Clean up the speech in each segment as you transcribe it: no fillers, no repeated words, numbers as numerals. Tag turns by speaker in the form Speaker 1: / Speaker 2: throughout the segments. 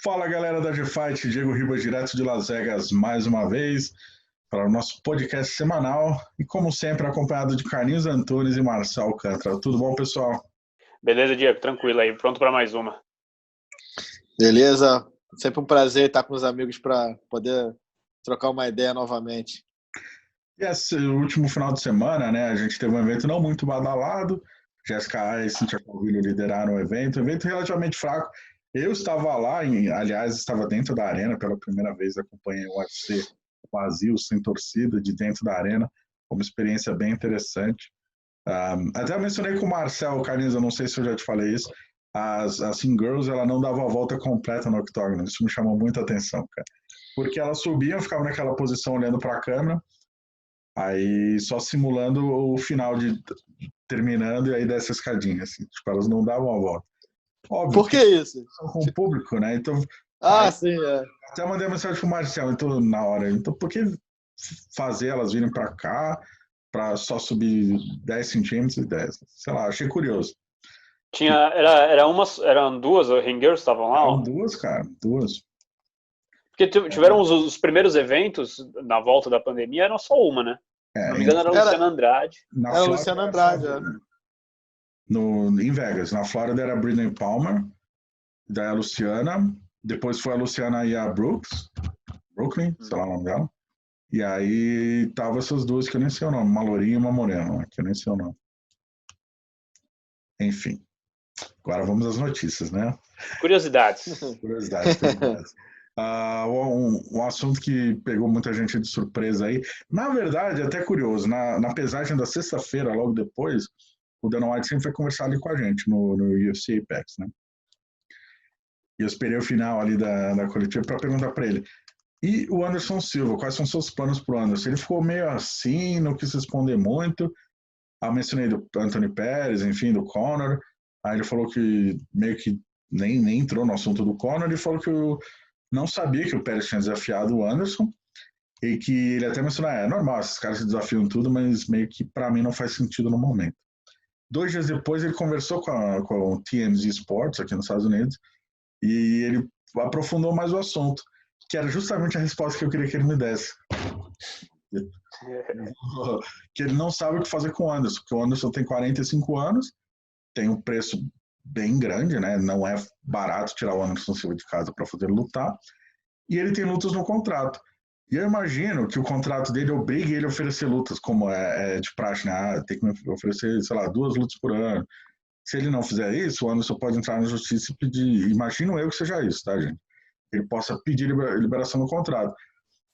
Speaker 1: Fala galera da G-Fight, Diego Ribas direto de Las Vegas mais uma vez para o nosso podcast semanal e como sempre acompanhado de Carlinhos Antunes e Marcelo Alcântara. Tudo bom, pessoal?
Speaker 2: Beleza, Diego, tranquilo aí, pronto para mais uma.
Speaker 3: Beleza, sempre um prazer estar com os amigos para poder trocar uma ideia novamente.
Speaker 1: E esse último final de semana, né, a gente teve um evento não muito badalado, Jessica Eye e Cynthia Calvillo lideraram o evento relativamente fraco. Eu estava lá, aliás, estava dentro da arena pela primeira vez, acompanhei o UFC vazio, sem torcida, de dentro da arena, uma experiência bem interessante. Até mencionei com o Marcel, Carlinhos, eu não sei se eu já te falei isso, as Girls, ela não dava a volta completa no octógono, isso me chamou muita atenção, cara. Porque elas subiam, ficavam naquela posição olhando para a câmera, aí só simulando o final de terminando e aí desce a escadinha, assim, tipo, elas não davam a volta.
Speaker 3: Óbvio, por que isso?
Speaker 1: Com o público, né? Então,
Speaker 3: sim, é.
Speaker 1: Até mandei uma mensagem pro Marcelo, então, na hora. Então, por que fazer elas virem para cá para só subir 10 centímetros e 10? Sei lá, achei curioso.
Speaker 2: Eram duas ring girls que estavam lá?
Speaker 1: Eram duas, cara, duas.
Speaker 2: Porque tiveram os primeiros eventos na volta da pandemia, eram só uma, né? Se não me engano, era a Luciana Andrade.
Speaker 3: Era a Luciana Andrade,
Speaker 1: em Vegas. Na Flórida era a Brittany Palmer, daí a Luciana, depois foi a Luciana e a Brooklyn, sei lá o nome dela. E aí tava essas duas que eu nem sei o nome, uma lourinha e uma morena, que eu nem sei o nome. Enfim. Agora vamos às notícias, né?
Speaker 2: Curiosidades.
Speaker 1: Curiosidades. Um assunto que pegou muita gente de surpresa aí. Na verdade, é até curioso, na pesagem da sexta-feira, logo depois, o Dana White sempre foi conversar ali com a gente no UFC Apex, né? E eu esperei o final ali da coletiva para perguntar para ele. E o Anderson Silva, quais são seus planos para o Anderson? Ele ficou meio assim, não quis responder muito. Eu mencionei do Anthony Pérez, enfim, do Conor. Aí ele falou que meio que nem entrou no assunto do Conor e falou que eu não sabia que o Pérez tinha desafiado o Anderson e que ele até mencionou, é normal, esses caras se desafiam tudo, mas meio que para mim não faz sentido no momento. 2 dias depois ele conversou com o TMZ Sports aqui nos Estados Unidos e ele aprofundou mais o assunto, que era justamente a resposta que eu queria que ele me desse. Que ele não sabe o que fazer com o Anderson, porque o Anderson tem 45 anos, tem um preço bem grande, né? Não é barato tirar o Anderson Silva de casa para poder lutar, e ele tem lutas no contrato. E eu imagino que o contrato dele obrigue ele a oferecer lutas, como é de praxe, né? Tem que me oferecer, sei lá, 2 lutas por ano. Se ele não fizer isso, o Anderson pode entrar na justiça e pedir, imagino eu que seja isso, tá, gente? Ele possa pedir liberação do contrato.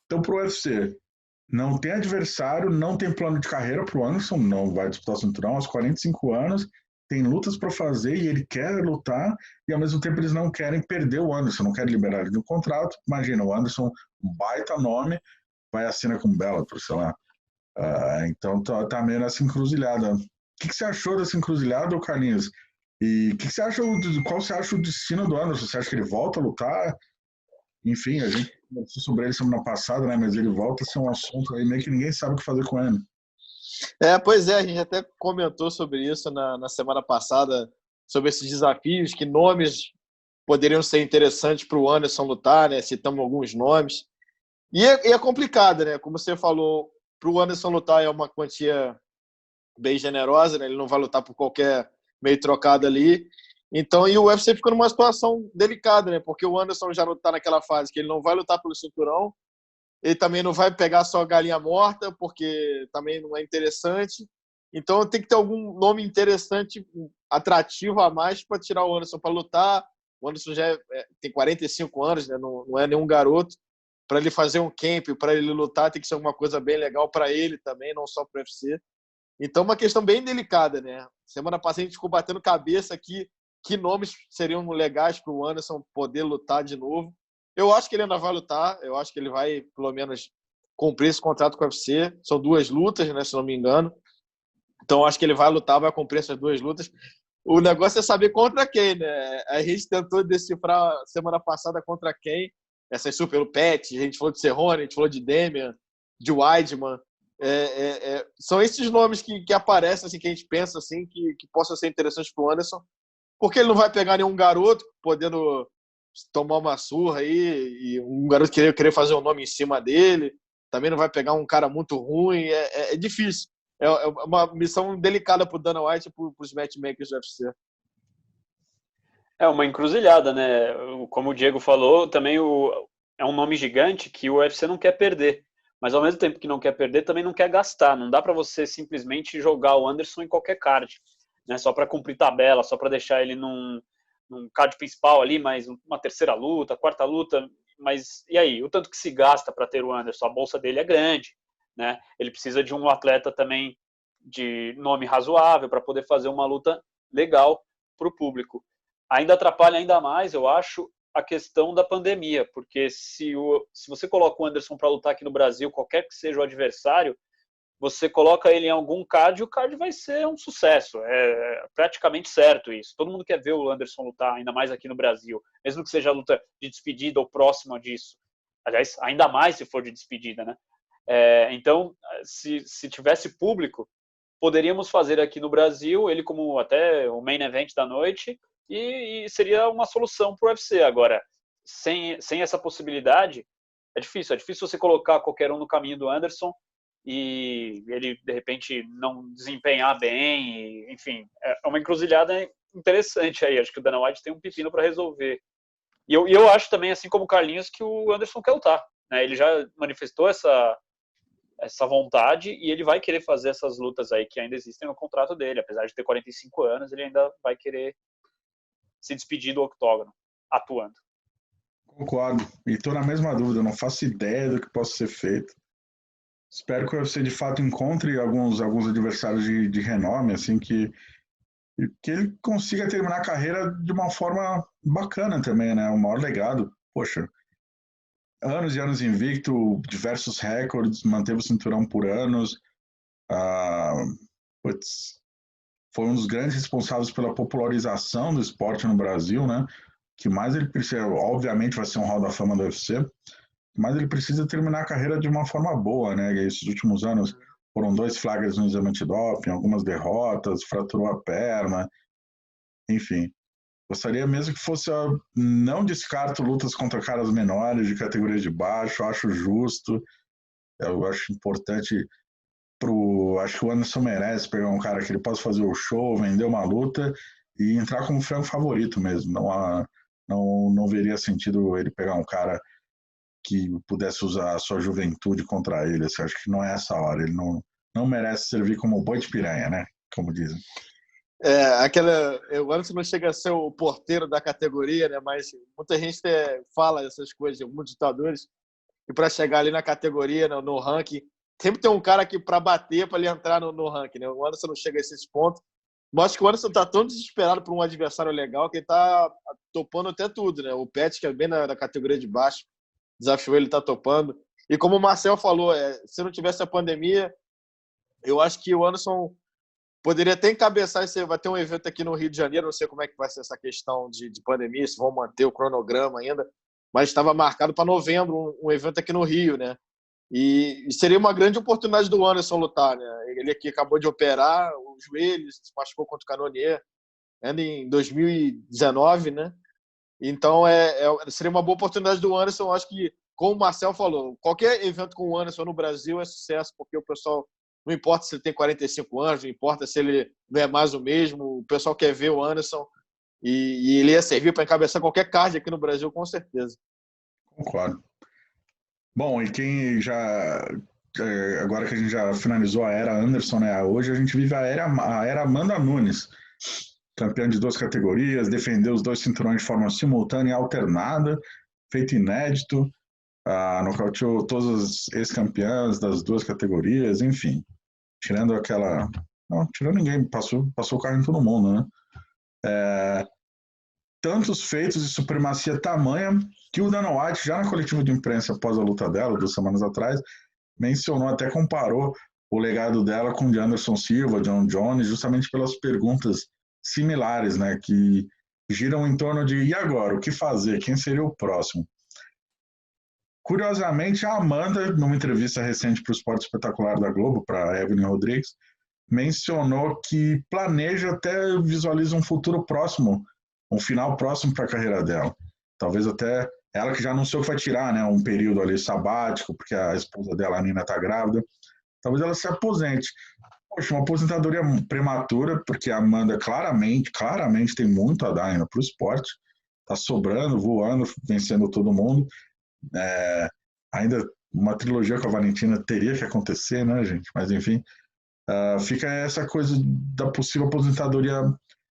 Speaker 1: Então, pro UFC, não tem adversário, não tem plano de carreira pro Anderson, não vai disputar o cinturão aos 45 anos, tem lutas para fazer e ele quer lutar, e ao mesmo tempo eles não querem perder o Anderson, não querem liberar ele do contrato. Imagina, o Anderson, um baita nome, vai assinar com o Bellator, sei lá. Então tá meio nessa encruzilhada. O que você achou dessa encruzilhada, Carlinhos? E qual você acha o destino do Anderson? Você acha que ele volta a lutar? Enfim, a gente conversou sobre ele semana passada, né? Mas ele volta a ser um assunto aí meio que ninguém sabe o que fazer com ele.
Speaker 3: Pois é, a gente até comentou sobre isso na semana passada, sobre esses desafios, que nomes poderiam ser interessantes para o Anderson lutar, né? Citamos alguns nomes. E é complicado, né? Como você falou, para o Anderson lutar é uma quantia bem generosa, né? Ele não vai lutar por qualquer meio trocado ali. Então, e o UFC fica numa situação delicada, né? Porque o Anderson já não está naquela fase que ele não vai lutar pelo cinturão, ele também não vai pegar só galinha morta, porque também não é interessante. Então, tem que ter algum nome interessante, atrativo a mais para tirar o Anderson para lutar. O Anderson já tem 45 anos, né? Não é nenhum garoto. Para ele fazer um camp, para ele lutar, tem que ser alguma coisa bem legal para ele também, não só para o UFC. Então, uma questão bem delicada, né? Semana passada a gente ficou batendo cabeça aqui que nomes seriam legais para o Anderson poder lutar de novo. Eu acho que ele ainda vai lutar, eu acho que ele vai, pelo menos, cumprir esse contrato com o UFC. São 2 lutas, né, se não me engano. Então, acho que ele vai lutar, vai cumprir essas 2 lutas. O negócio é saber contra quem, né? A gente tentou decifrar semana passada contra quem. Essa super pelo Pet, a gente falou de Cerrone, a gente falou de Demian, de Weidman. São esses nomes que aparecem, assim, que a gente pensa assim, que possam ser interessantes para o Anderson, porque ele não vai pegar nenhum garoto podendo tomar uma surra aí e um garoto querer fazer um nome em cima dele. Também não vai pegar um cara muito ruim. É difícil. É uma missão delicada pro Dana White e pros matchmakers do UFC.
Speaker 2: É uma encruzilhada, né? Como o Diego falou, também é um nome gigante que o UFC não quer perder. Mas ao mesmo tempo que não quer perder, também não quer gastar. Não dá para você simplesmente jogar o Anderson em qualquer card, né? Só para cumprir tabela, só para deixar ele num card principal ali, mais uma terceira luta, quarta luta. Mas e aí? O tanto que se gasta para ter o Anderson? A bolsa dele é grande, né? Ele precisa de um atleta também de nome razoável para poder fazer uma luta legal para o público. Ainda atrapalha ainda mais, eu acho, a questão da pandemia, porque se você coloca o Anderson para lutar aqui no Brasil, qualquer que seja o adversário, você coloca ele em algum card e o card vai ser um sucesso. É praticamente certo isso. Todo mundo quer ver o Anderson lutar, ainda mais aqui no Brasil, mesmo que seja a luta de despedida ou próxima disso. Aliás, ainda mais se for de despedida, né? Então, se tivesse público, poderíamos fazer aqui no Brasil ele como até o main event da noite, e seria uma solução para o UFC. Agora, sem essa possibilidade, é difícil você colocar qualquer um no caminho do Anderson e ele, de repente, não desempenhar bem, enfim, é uma encruzilhada interessante aí. Acho que o Dana White tem um pepino para resolver. E eu acho também, assim como o Carlinhos, que o Anderson quer lutar, né? Ele já manifestou essa vontade e ele vai querer fazer essas lutas aí que ainda existem no contrato dele. Apesar de ter 45 anos, ele ainda vai querer se despedir do octógono, atuando.
Speaker 1: Concordo. E estou na mesma dúvida, eu não faço ideia do que possa ser feito. Espero que o UFC de fato encontre alguns adversários de renome, assim, que ele consiga terminar a carreira de uma forma bacana também, né? O maior legado. Poxa, anos e anos invicto, diversos recordes, manteve o cinturão por anos. Foi um dos grandes responsáveis pela popularização do esporte no Brasil, né? Que mais ele precisa, obviamente vai ser um Hall da Fama do UFC, mas ele precisa terminar a carreira de uma forma boa, né? E esses últimos anos foram 2 flagras no exame antidoping, algumas derrotas, fraturou a perna, enfim. Gostaria mesmo que fosse, não descarto lutas contra caras menores, de categoria de baixo, acho justo, eu acho importante acho que o Anderson merece pegar um cara que ele possa fazer o show, vender uma luta e entrar como frango favorito mesmo. Não veria sentido ele pegar um cara que pudesse usar a sua juventude contra ele. Assim, acho que não é essa hora. Ele não merece servir como boi de piranha, né? Como dizem.
Speaker 3: O Anderson não chega a ser o porteiro da categoria, né? Mas muita gente fala essas coisas, alguns ditadores, e para chegar ali na categoria, no ranking, sempre tem um cara aqui para bater, para ele entrar no ranking, né? O Anderson não chega a esses pontos. Mostra que o Anderson está tão desesperado por um adversário legal que ele está topando até tudo, né? O Pet, que é bem na categoria de baixo, desafiou, ele está topando. E como o Marcel falou, se não tivesse a pandemia, eu acho que o Anderson poderia até encabeçar vai ter um evento aqui no Rio de Janeiro, não sei como é que vai ser essa questão de pandemia, se vão manter o cronograma ainda, mas estava marcado para novembro um evento aqui no Rio, né? E seria uma grande oportunidade do Anderson lutar, né? Ele aqui acabou de operar o joelho, se machucou contra o Cannonier, ainda em 2019, né? Então, seria uma boa oportunidade do Anderson. Eu acho que, como o Marcel falou, qualquer evento com o Anderson no Brasil é sucesso, porque o pessoal, não importa se ele tem 45 anos, não importa se ele não é mais o mesmo, o pessoal quer ver o Anderson e ele ia servir para encabeçar qualquer card aqui no Brasil, com certeza.
Speaker 1: Concordo. Bom, e quem agora que a gente já finalizou a era Anderson, né? Hoje a gente vive a era Amanda Nunes, campeã de 2 categorias, defendeu os 2 cinturões de forma simultânea e alternada, feito inédito, nocauteou todas as ex-campeãs das 2 categorias, enfim, tirando aquela... Não, tirando ninguém, passou o carro em todo mundo, né? Tantos feitos de supremacia tamanha que o Dana White, já na coletiva de imprensa após a luta dela, 2 semanas atrás, mencionou, até comparou o legado dela com o de Anderson Silva, John Jones, justamente pelas perguntas similares, né, que giram em torno de e agora, o que fazer, quem seria o próximo? Curiosamente, a Amanda, numa entrevista recente para o Esporte Espetacular da Globo, para a Evelyn Rodrigues, mencionou que planeja, até visualiza um futuro próximo, um final próximo para a carreira dela. Talvez até ela que já anunciou que vai tirar, né, um período ali sabático, porque a esposa dela, a Nina, está grávida. Talvez ela se aposente. Poxa, uma aposentadoria prematura, porque a Amanda claramente tem muito a dar ainda para o esporte. Tá sobrando, voando, vencendo todo mundo. Ainda uma trilogia com a Valentina teria que acontecer, né, gente? Mas enfim, fica essa coisa da possível aposentadoria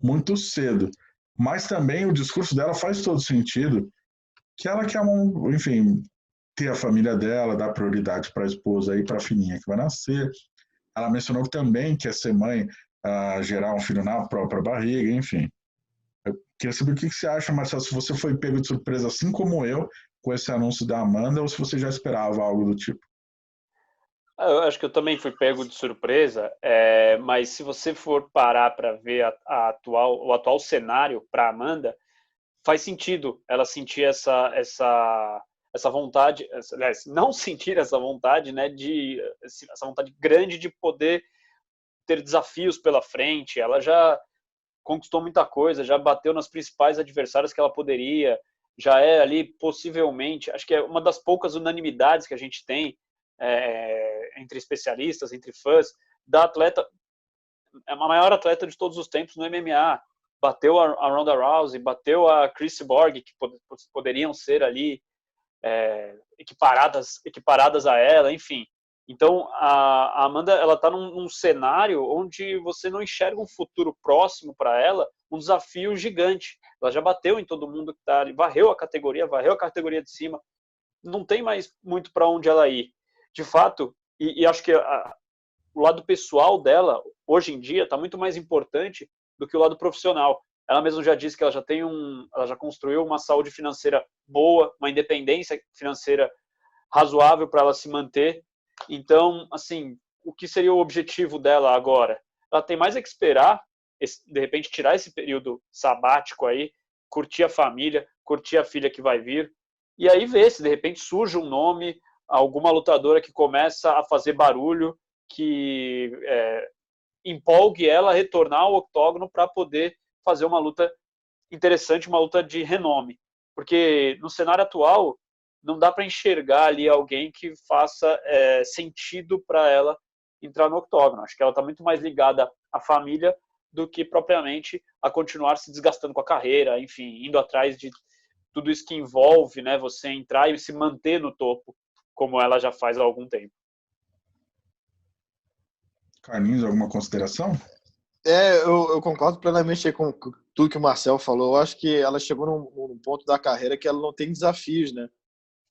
Speaker 1: muito cedo. Mas também o discurso dela faz todo sentido, que ela quer, enfim, ter a família dela, dar prioridade para a esposa e para a filhinha que vai nascer. Ela mencionou também que quer ser mãe, gerar um filho na própria barriga, enfim. Eu queria saber o que você acha, Marcelo, se você foi pego de surpresa, assim como eu, com esse anúncio da Amanda, ou se você já esperava algo do tipo.
Speaker 2: Eu acho que eu também fui pego de surpresa, mas se você for parar para ver o atual cenário para Amanda, faz sentido ela sentir essa vontade, aliás, não sentir essa vontade, né, essa vontade grande de poder ter desafios pela frente. Ela já conquistou muita coisa, já bateu nas principais adversárias que ela poderia, já é ali possivelmente, acho que é uma das poucas unanimidades que a gente tem entre especialistas, entre fãs, da atleta, é a maior atleta de todos os tempos no MMA. Bateu a Ronda Rousey, bateu a Chris Borg, que poderiam ser ali equiparadas a ela, enfim. Então, a Amanda, ela está num cenário onde você não enxerga um futuro próximo para ela, um desafio gigante. Ela já bateu em todo mundo que está ali, varreu a categoria de cima, não tem mais muito para onde ela ir. De fato, e acho que o lado pessoal dela, hoje em dia, está muito mais importante do que o lado profissional. Ela mesma já disse que ela já construiu uma saúde financeira boa, uma independência financeira razoável para ela se manter. Então, assim, o que seria o objetivo dela agora? Ela tem mais é que esperar, de repente, tirar esse período sabático aí, curtir a família, curtir a filha que vai vir, e aí ver se de repente surge um nome, alguma lutadora que começa a fazer barulho, que empolgue ela a retornar ao octógono para poder fazer uma luta interessante, uma luta de renome. Porque no cenário atual, não dá para enxergar ali alguém que faça sentido para ela entrar no octógono. Acho que ela está muito mais ligada à família do que propriamente a continuar se desgastando com a carreira, enfim, indo atrás de tudo isso que envolve, né, você entrar e se manter no topo, como ela já faz há algum tempo.
Speaker 1: Carlinhos, alguma consideração?
Speaker 3: Eu concordo plenamente com tudo que o Marcel falou. Eu acho que ela chegou num ponto da carreira que ela não tem desafios, né?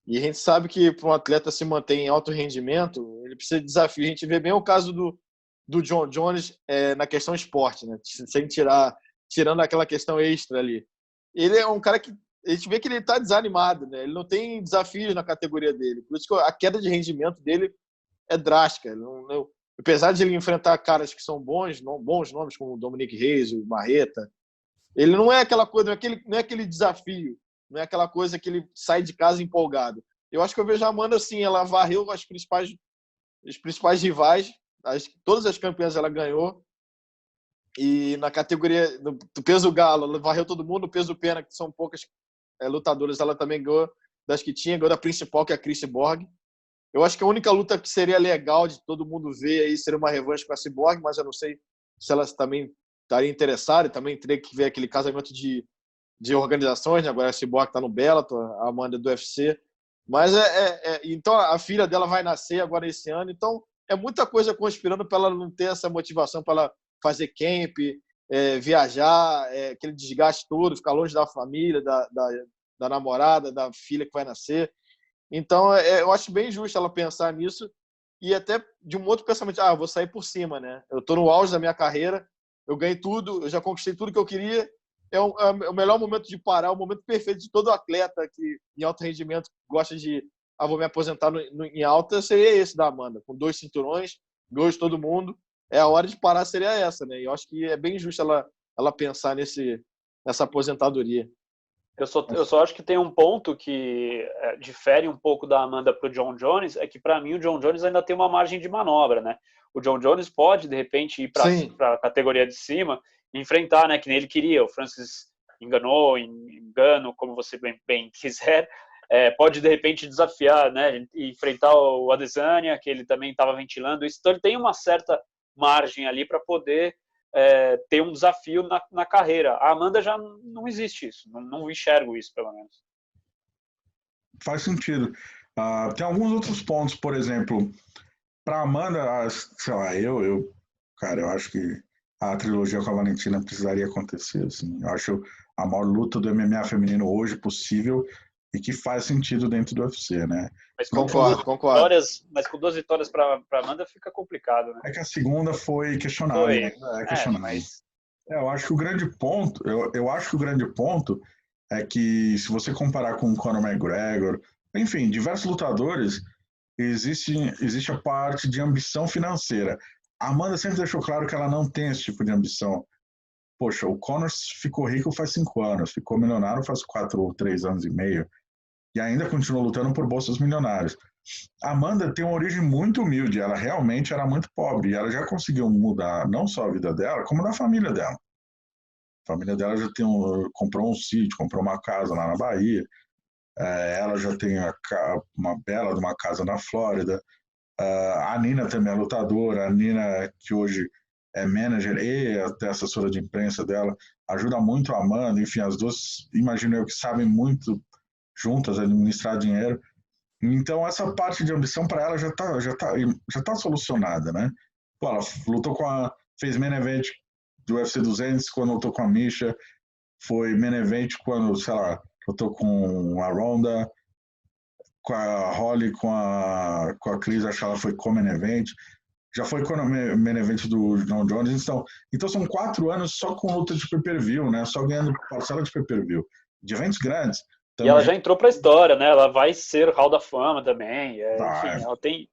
Speaker 3: E a gente sabe que para um atleta se manter em alto rendimento, ele precisa de desafio. A gente vê bem o caso do John Jones na questão esporte, né? Sem tirando aquela questão extra ali. Ele é um cara que a gente vê que ele está desanimado, né? Ele não tem desafios na categoria dele. Por isso que a queda de rendimento dele é drástica. Apesar de ele enfrentar caras que são bons nomes, como o Dominic Reyes, o Marreta, ele não é aquela coisa, não é aquele desafio, não é aquela coisa que ele sai de casa empolgado. Eu acho que eu vejo a Amanda assim, ela varreu os principais rivais, todas as campeãs ela ganhou, e na categoria do peso galo, ela varreu todo mundo, o peso pena, que são poucas lutadoras, ela também ganhou das que tinha, ganhou da principal, que é a Chris Borg. Eu acho que a única luta que seria legal de todo mundo ver aí seria uma revanche com a Cyborg, mas eu não sei se ela também estaria interessada, e também teria que ver aquele casamento de organizações, né? Agora a Cyborg está no Bellator, a Amanda do UFC, mas então a filha dela vai nascer agora esse ano, então é muita coisa conspirando para ela não ter essa motivação para ela fazer camp, viajar, aquele desgaste todo, ficar longe da família, da namorada, da filha que vai nascer. Então, eu acho bem justo ela pensar nisso e até de um outro pensamento, eu vou sair por cima, né? Eu estou no auge da minha carreira, eu ganhei tudo, eu já conquistei tudo que eu queria, é o melhor momento de parar, o momento perfeito de todo atleta que em alto rendimento gosta de, vou me aposentar em alta, seria esse da Amanda, com 2 cinturões, ganhou de todo mundo, a hora de parar seria essa, né? E eu acho que é bem justo ela pensar nessa aposentadoria.
Speaker 2: Eu só acho que tem um ponto que difere um pouco da Amanda para o John Jones, é que para mim o John Jones ainda tem uma margem de manobra, né? O John Jones pode, de repente, ir para a categoria de cima e enfrentar, né? Que nem ele queria, o Francis enganou, engano, como você bem quiser, pode de repente desafiar, né, e enfrentar o Adesanya, que ele também estava ventilando isso, então ele tem uma certa margem ali para poder ter um desafio na carreira. A Amanda já não existe isso, não enxergo isso, pelo menos.
Speaker 1: Faz sentido. Tem alguns outros pontos, por exemplo, para Amanda, sei lá, cara, eu acho que a trilogia com a Valentina precisaria acontecer, assim. Eu acho a maior luta do MMA feminino hoje possível e que faz sentido dentro do UFC, né?
Speaker 3: Mas concordo.
Speaker 2: Mas com 2 vitórias para Amanda fica complicado, né?
Speaker 1: É que a segunda foi questionável, né? É questionável.
Speaker 2: Mas...
Speaker 1: eu acho que o grande ponto, eu acho que o grande ponto é que se você comparar com o Conor McGregor, enfim, diversos lutadores, existe a parte de ambição financeira. A Amanda sempre deixou claro que ela não tem esse tipo de ambição. Poxa, o Conor ficou rico faz 5 anos, ficou milionário faz 4 ou 3 anos e meio, e ainda continua lutando por bolsas milionárias. A Amanda tem uma origem muito humilde, ela realmente era muito pobre, e ela já conseguiu mudar não só a vida dela, como da família dela. A família dela já comprou um sítio, comprou uma casa lá na Bahia, ela já tem uma bela de uma casa na Flórida. A Nina também é lutadora, a Nina, que hoje é manager e até assessora de imprensa dela, ajuda muito a Amanda. Enfim, as duas, imagino eu, que sabem muito juntas administrar dinheiro. Então, essa parte de ambição para ela já tá solucionada, né? Pô, ela lutou fez main event do UFC 200 quando lutou com a Misha, foi main event quando, sei lá, lutou com a Ronda, com a Holly, com a Cris, acho que ela foi com main event, já foi com o main event do John Jones, então são 4 anos só com luta de pay-per-view, né? Só ganhando parcela de pay-per-view, de eventos grandes.
Speaker 2: Então, e ela já entrou para a história, né? Ela vai ser Hall da Fama também. Enfim,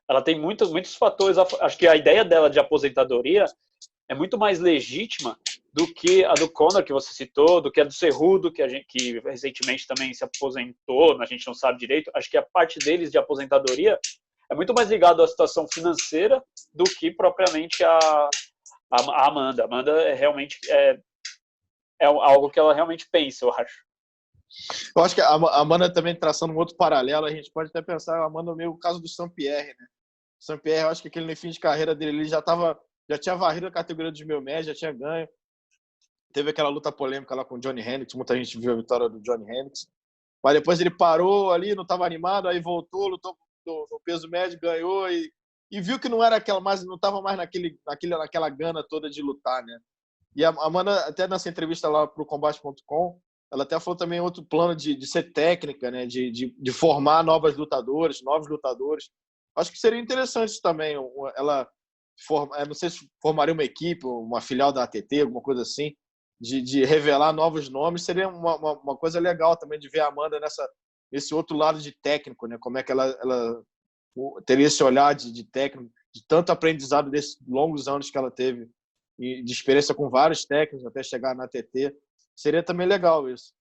Speaker 2: ela tem muitos fatores. Acho que a ideia dela de aposentadoria é muito mais legítima do que a do Conor, que você citou, do que a do Cerrudo, que recentemente também se aposentou, a gente não sabe direito. Acho que a parte deles de aposentadoria é muito mais ligado à situação financeira do que propriamente a Amanda. A Amanda realmente é algo que ela realmente pensa, eu acho.
Speaker 3: Eu acho que a Amanda também traçando um outro paralelo, a gente pode até pensar, a Amanda meio o caso do Saint-Pierre, né? O Saint-Pierre, eu acho que aquele fim de carreira dele, ele já tinha varrido a categoria dos meio médio, já tinha ganho. Teve aquela luta polêmica lá com o Johnny Hendricks, muita gente viu a vitória do Johnny Hendricks. Mas depois ele parou ali, não estava animado, aí voltou, lutou no peso médio, ganhou e viu que não era não estava mais naquela gana toda de lutar, né? E a Amanda, até nessa entrevista lá para o Combate.com, ela até falou também outro plano de ser técnica, né? De formar novos lutadores. Acho que seria interessante isso também. Ela, não sei se formaria uma equipe, uma filial da ATT, alguma coisa assim, de revelar novos nomes. Seria uma coisa legal também de ver a Amanda nesse outro lado de técnico, né? Como é que ela teria esse olhar de técnico, de tanto aprendizado desses longos anos que ela teve, e de experiência com vários técnicos até chegar na ATT. Seria também legal isso.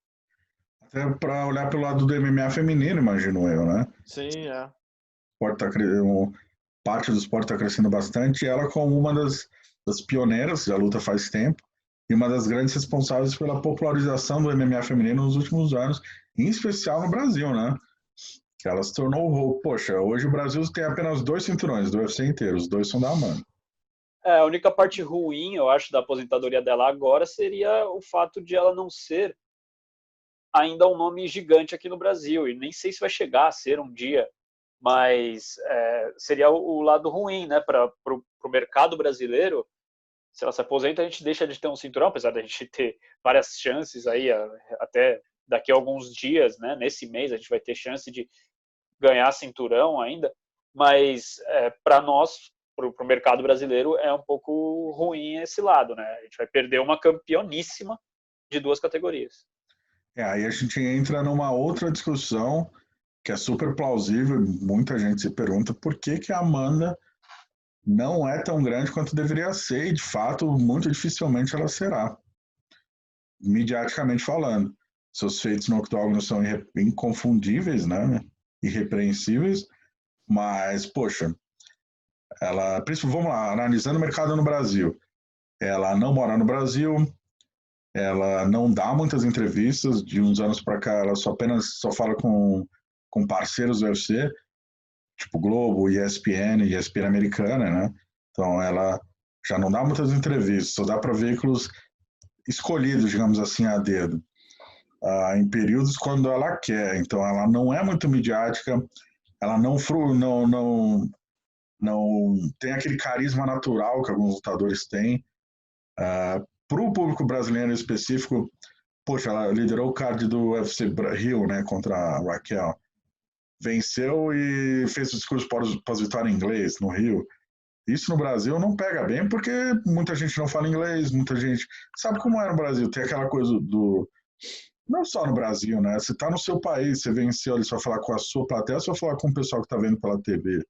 Speaker 1: Até para olhar pelo lado do MMA feminino, imagino eu, né?
Speaker 3: Sim, é.
Speaker 1: Parte do esporte está crescendo bastante, e ela como uma das pioneiras da luta faz tempo, e uma das grandes responsáveis pela popularização do MMA feminino nos últimos anos, em especial no Brasil, né? Que ela se tornou, poxa, hoje o Brasil tem apenas 2 cinturões do UFC inteiro, os 2 são da Amanda.
Speaker 2: A única parte ruim, eu acho, da aposentadoria dela agora seria o fato de ela não ser ainda um nome gigante aqui no Brasil, e nem sei se vai chegar a ser um dia, mas seria o lado ruim, né, para o mercado brasileiro. Se ela se aposenta, a gente deixa de ter um cinturão, apesar da gente ter várias chances aí, até daqui a alguns dias, né, nesse mês a gente vai ter chance de ganhar cinturão ainda, mas para nós, para o mercado brasileiro, é um pouco ruim esse lado, né? A gente vai perder uma campeoníssima de 2 categorias.
Speaker 1: Aí a gente entra numa outra discussão que é super plausível, muita gente se pergunta por que a Amanda não é tão grande quanto deveria ser, e de fato, muito dificilmente ela será, mediaticamente falando. Seus feitos no octógono são inconfundíveis, né? Irrepreensíveis, mas, poxa, vamos lá, analisando o mercado no Brasil, ela não mora no Brasil, ela não dá muitas entrevistas, de uns anos para cá ela só fala com parceiros do UFC, tipo Globo, ESPN americana, né? Então ela já não dá muitas entrevistas, só dá para veículos escolhidos, digamos assim, a dedo, em períodos quando ela quer. Então ela não é muito midiática, ela não tem aquele carisma natural que alguns lutadores têm. Para o público brasileiro em específico, poxa, ela liderou o card do UFC Rio, né, contra a Raquel. Venceu e fez o discurso pós-vitória em inglês no Rio. Isso no Brasil não pega bem porque muita gente não fala inglês, muita gente... Sabe como é no Brasil? Tem aquela coisa do... Não só no Brasil, né? Você está no seu país, você venceu, você vai falar com a sua plateia, você vai falar com o pessoal que está vendo pela TV.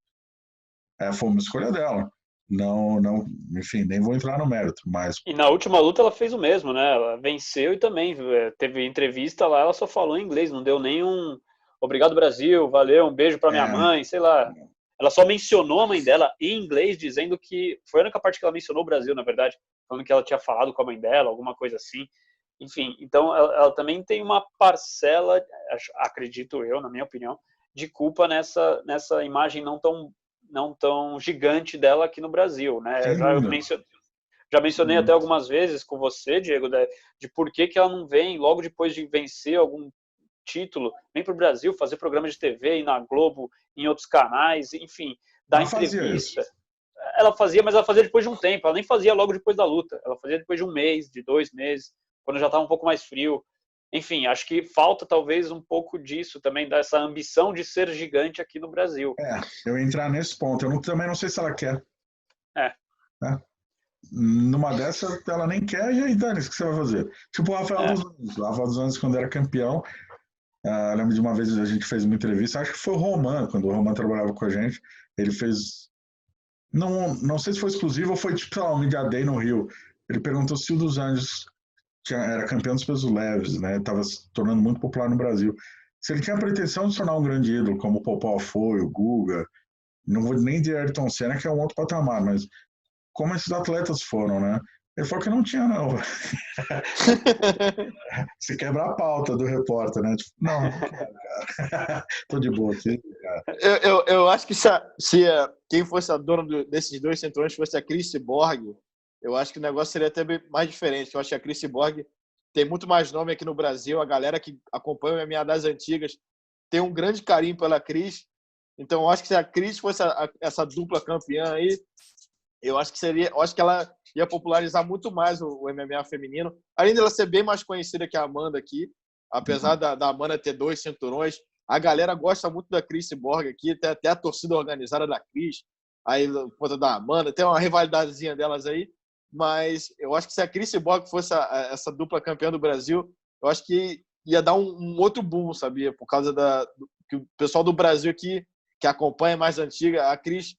Speaker 1: Foi uma escolha dela. Não, enfim, nem vou entrar no mérito, mas...
Speaker 2: E na última luta ela fez o mesmo, né? Ela venceu e também teve entrevista lá, ela só falou em inglês, não deu nenhum obrigado Brasil, valeu, um beijo pra minha mãe, sei lá. Ela só mencionou a mãe dela em inglês, dizendo que... Foi a única parte que ela mencionou o Brasil, na verdade, falando que ela tinha falado com a mãe dela, alguma coisa assim. Enfim, então ela também tem uma parcela, acredito eu, na minha opinião, de culpa nessa imagem não tão gigante dela aqui no Brasil, né? Já mencionei até algumas vezes com você, Diego, de por que ela não vem logo depois de vencer algum título, vem para o Brasil fazer programa de TV, ir na Globo, em outros canais, enfim, dar entrevista. Ela fazia, mas ela fazia depois de um tempo, ela nem fazia logo depois da luta, ela fazia depois de um mês, de 2 meses, quando já estava um pouco mais frio. Enfim, acho que falta talvez um pouco disso também, dessa ambição de ser gigante aqui no Brasil.
Speaker 1: Eu ia entrar nesse ponto. Eu também não sei se ela quer.
Speaker 2: Né?
Speaker 1: Numa dessa, ela nem quer, e aí, Dani, o que você vai fazer? Tipo o Rafael dos Anjos. O Rafael dos Anjos, quando era campeão, eu lembro de uma vez a gente fez uma entrevista, acho que foi o Roman, quando o Roman trabalhava com a gente, ele fez... Não sei se foi exclusivo ou foi tipo, sei lá, um Media Day no Rio. Ele perguntou se o dos Anjos era campeão dos pesos leves, né? Estava se tornando muito popular no Brasil. Se ele tinha a pretensão de se tornar um grande ídolo, como o Popó foi, o Guga, não vou nem dizer Ayrton Senna, que é um outro patamar, mas como esses atletas foram, né? Ele falou que não tinha, não. Se quebra a pauta do repórter, né? Tipo, não quero, cara. Tô de boa aqui,
Speaker 3: cara. Eu acho que se quem fosse a dona desses 2 cinturões fosse a Cris Cyborg, eu acho que o negócio seria até mais diferente. Eu acho que a Cris Cyborg tem muito mais nome aqui no Brasil. A galera que acompanha a MMA das antigas tem um grande carinho pela Cris. Então, eu acho que se a Cris fosse essa dupla campeã aí, eu acho que ela ia popularizar muito mais o MMA feminino. Além dela ser bem mais conhecida que a Amanda aqui, apesar da Amanda ter 2 cinturões, a galera gosta muito da Cris Cyborg aqui, tem até a torcida organizada da Cris, aí conta da Amanda, tem uma rivalidadezinha delas aí, mas eu acho que se a Cris Cyborg fosse essa dupla campeã do Brasil, eu acho que ia dar um outro boom, sabia? Por causa que o pessoal do Brasil aqui, que acompanha mais antiga, a Cris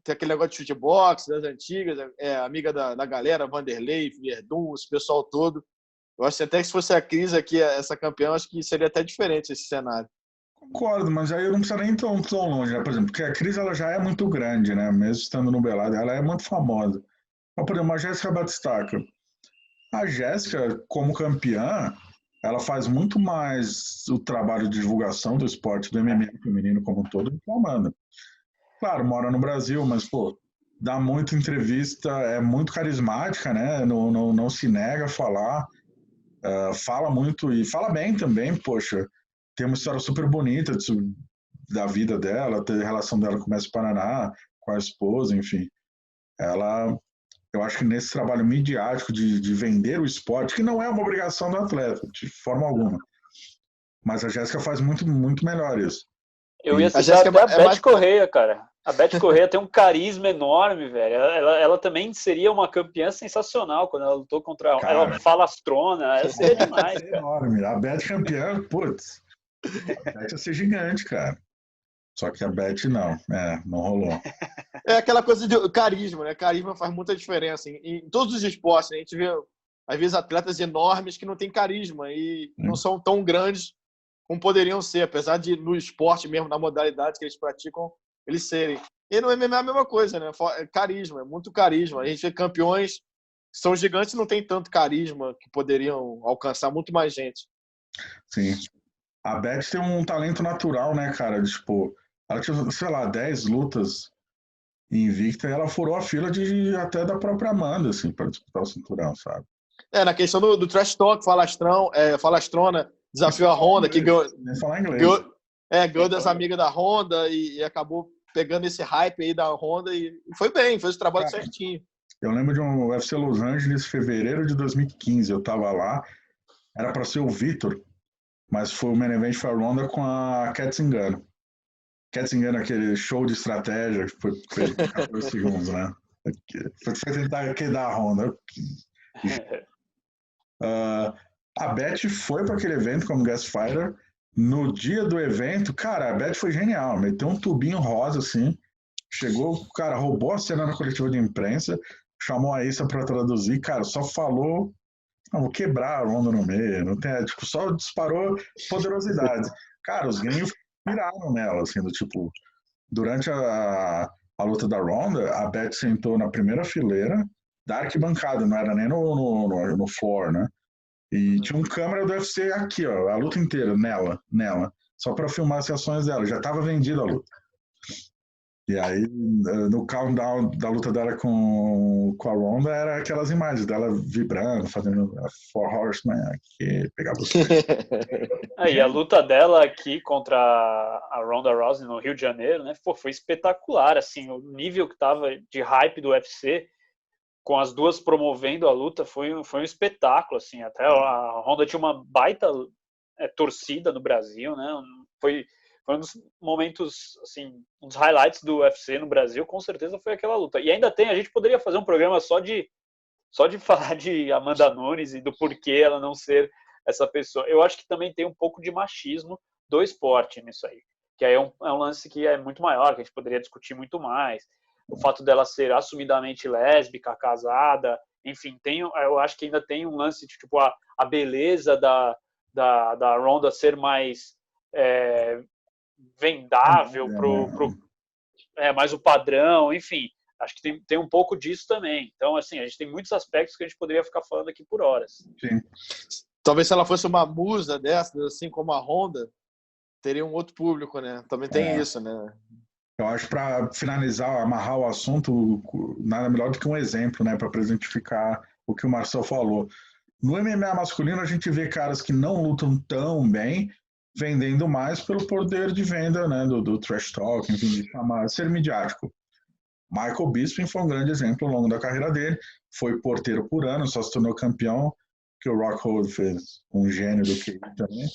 Speaker 3: tem aquele negócio de chutebox das antigas, é amiga da galera, Vanderlei, Verdun, esse pessoal todo. Eu acho que até que se fosse a Cris aqui, essa campeã, acho que seria até diferente esse cenário.
Speaker 1: Concordo, mas aí eu não preciso nem tão longe, né? Por exemplo, porque a Cris ela já é muito grande, né? Mesmo estando no Belado, ela é muito famosa. Então, por exemplo, a Jéssica Batistaca. A Jéssica, como campeã, ela faz muito mais o trabalho de divulgação do esporte do MMA feminino como um todo do que a Amanda. Claro, mora no Brasil, mas, pô, dá muita entrevista, é muito carismática, né? Não se nega a falar, fala muito e fala bem também, poxa. Tem uma história super bonita da vida dela, a relação dela com o Mestre Paraná, com a esposa, enfim. Eu acho que nesse trabalho midiático de vender o esporte, que não é uma obrigação do atleta, de forma alguma, mas a Jéssica faz muito, muito melhor isso.
Speaker 2: Eu ia citar até a Beth Correia, cara. A Beth Correia tem um carisma enorme, velho. Ela também seria uma campeã sensacional quando ela lutou contra... Cara, ela falastrona, ela seria demais, cara.
Speaker 1: Enorme. A Beth campeã, putz, a Beth ia ser gigante, cara. Só que a Beth não rolou.
Speaker 3: É aquela coisa de carisma, né? Carisma faz muita diferença. Em todos os esportes, né? A gente vê, às vezes, atletas enormes que não têm carisma e não são tão grandes como poderiam ser, apesar de no esporte mesmo, na modalidade que eles praticam, eles serem. E no MMA é a mesma coisa, né? Carisma, é muito carisma. A gente vê campeões são gigantes e não tem tanto carisma que poderiam alcançar muito mais gente.
Speaker 1: Sim. A Beth tem um talento natural, né, cara? Tipo, ela tinha, sei lá, 10 lutas invicta e ela furou a fila até da própria Amanda, assim, para disputar o cinturão, sabe?
Speaker 3: Na questão do trash talk, falastrona, desafiou a Honda, que ganhou,
Speaker 1: Nem falar inglês.
Speaker 3: ganhou das amigas da Honda e acabou pegando esse hype aí da Honda e foi bem, fez o trabalho certinho.
Speaker 1: Eu lembro de um UFC Los Angeles, fevereiro de 2015, eu tava lá, era para ser o Vitor, mas foi o main event foi a Ronda com a Cat Zingano. Cat Zingano, aquele show de estratégia, que foi 14 segundos, né? Foi tentar quedar a Ronda. A Beth foi para aquele evento como guest fighter. No dia do evento, cara, a Beth foi genial. Meteu um tubinho rosa, assim. Chegou, cara, roubou a cena na coletiva de imprensa, chamou a Issa para traduzir, cara, só falou, não, vou quebrar a Ronda no meio, não tem, tipo, só disparou poderosidade. Cara, os gringos piraram nela, assim, do tipo, durante a luta da Ronda, a Beth sentou na primeira fileira da arquibancada, não era nem no floor, né? E tinha um câmera do UFC aqui, ó, a luta inteira, nela, só para filmar as reações dela, já estava vendida a luta. E aí, no countdown da luta dela com a Ronda, era aquelas imagens dela vibrando, fazendo a Four Horsemen aqui, pegava os...
Speaker 2: E a luta dela aqui contra a Ronda Rousey no Rio de Janeiro, né, foi espetacular, assim, o nível que tava de hype do UFC, com as duas promovendo a luta, foi um espetáculo, assim, até a Ronda tinha uma baita torcida no Brasil, né, foi um dos momentos, assim, um dos highlights do UFC no Brasil, com certeza foi aquela luta. E ainda tem, a gente poderia fazer um programa só de falar de Amanda Nunes e do porquê ela não ser essa pessoa. Eu acho que também tem um pouco de machismo do esporte nisso aí, que aí é um lance que é muito maior, que a gente poderia discutir muito mais. O fato dela ser assumidamente lésbica, casada, enfim, eu acho que ainda tem um lance de, tipo, a beleza da Ronda ser mais... vendável mais o padrão, enfim, acho que tem um pouco disso também. Então, assim, a gente tem muitos aspectos que a gente poderia ficar falando aqui por horas.
Speaker 1: Sim.
Speaker 3: Talvez se ela fosse uma musa dessas, assim como a Honda, teria um outro público, né? Também tem isso, né?
Speaker 1: Eu acho, para finalizar, amarrar o assunto, nada melhor do que um exemplo, né, para presentificar o que o Marcel falou. No MMA masculino, a gente vê caras que não lutam tão bem, vendendo mais pelo poder de venda, né, do trash talk, enfim, de ser midiático. Michael Bisping foi um grande exemplo ao longo da carreira dele, foi porteiro por ano, só se tornou campeão, que o Rockhold fez, um gênio do que também,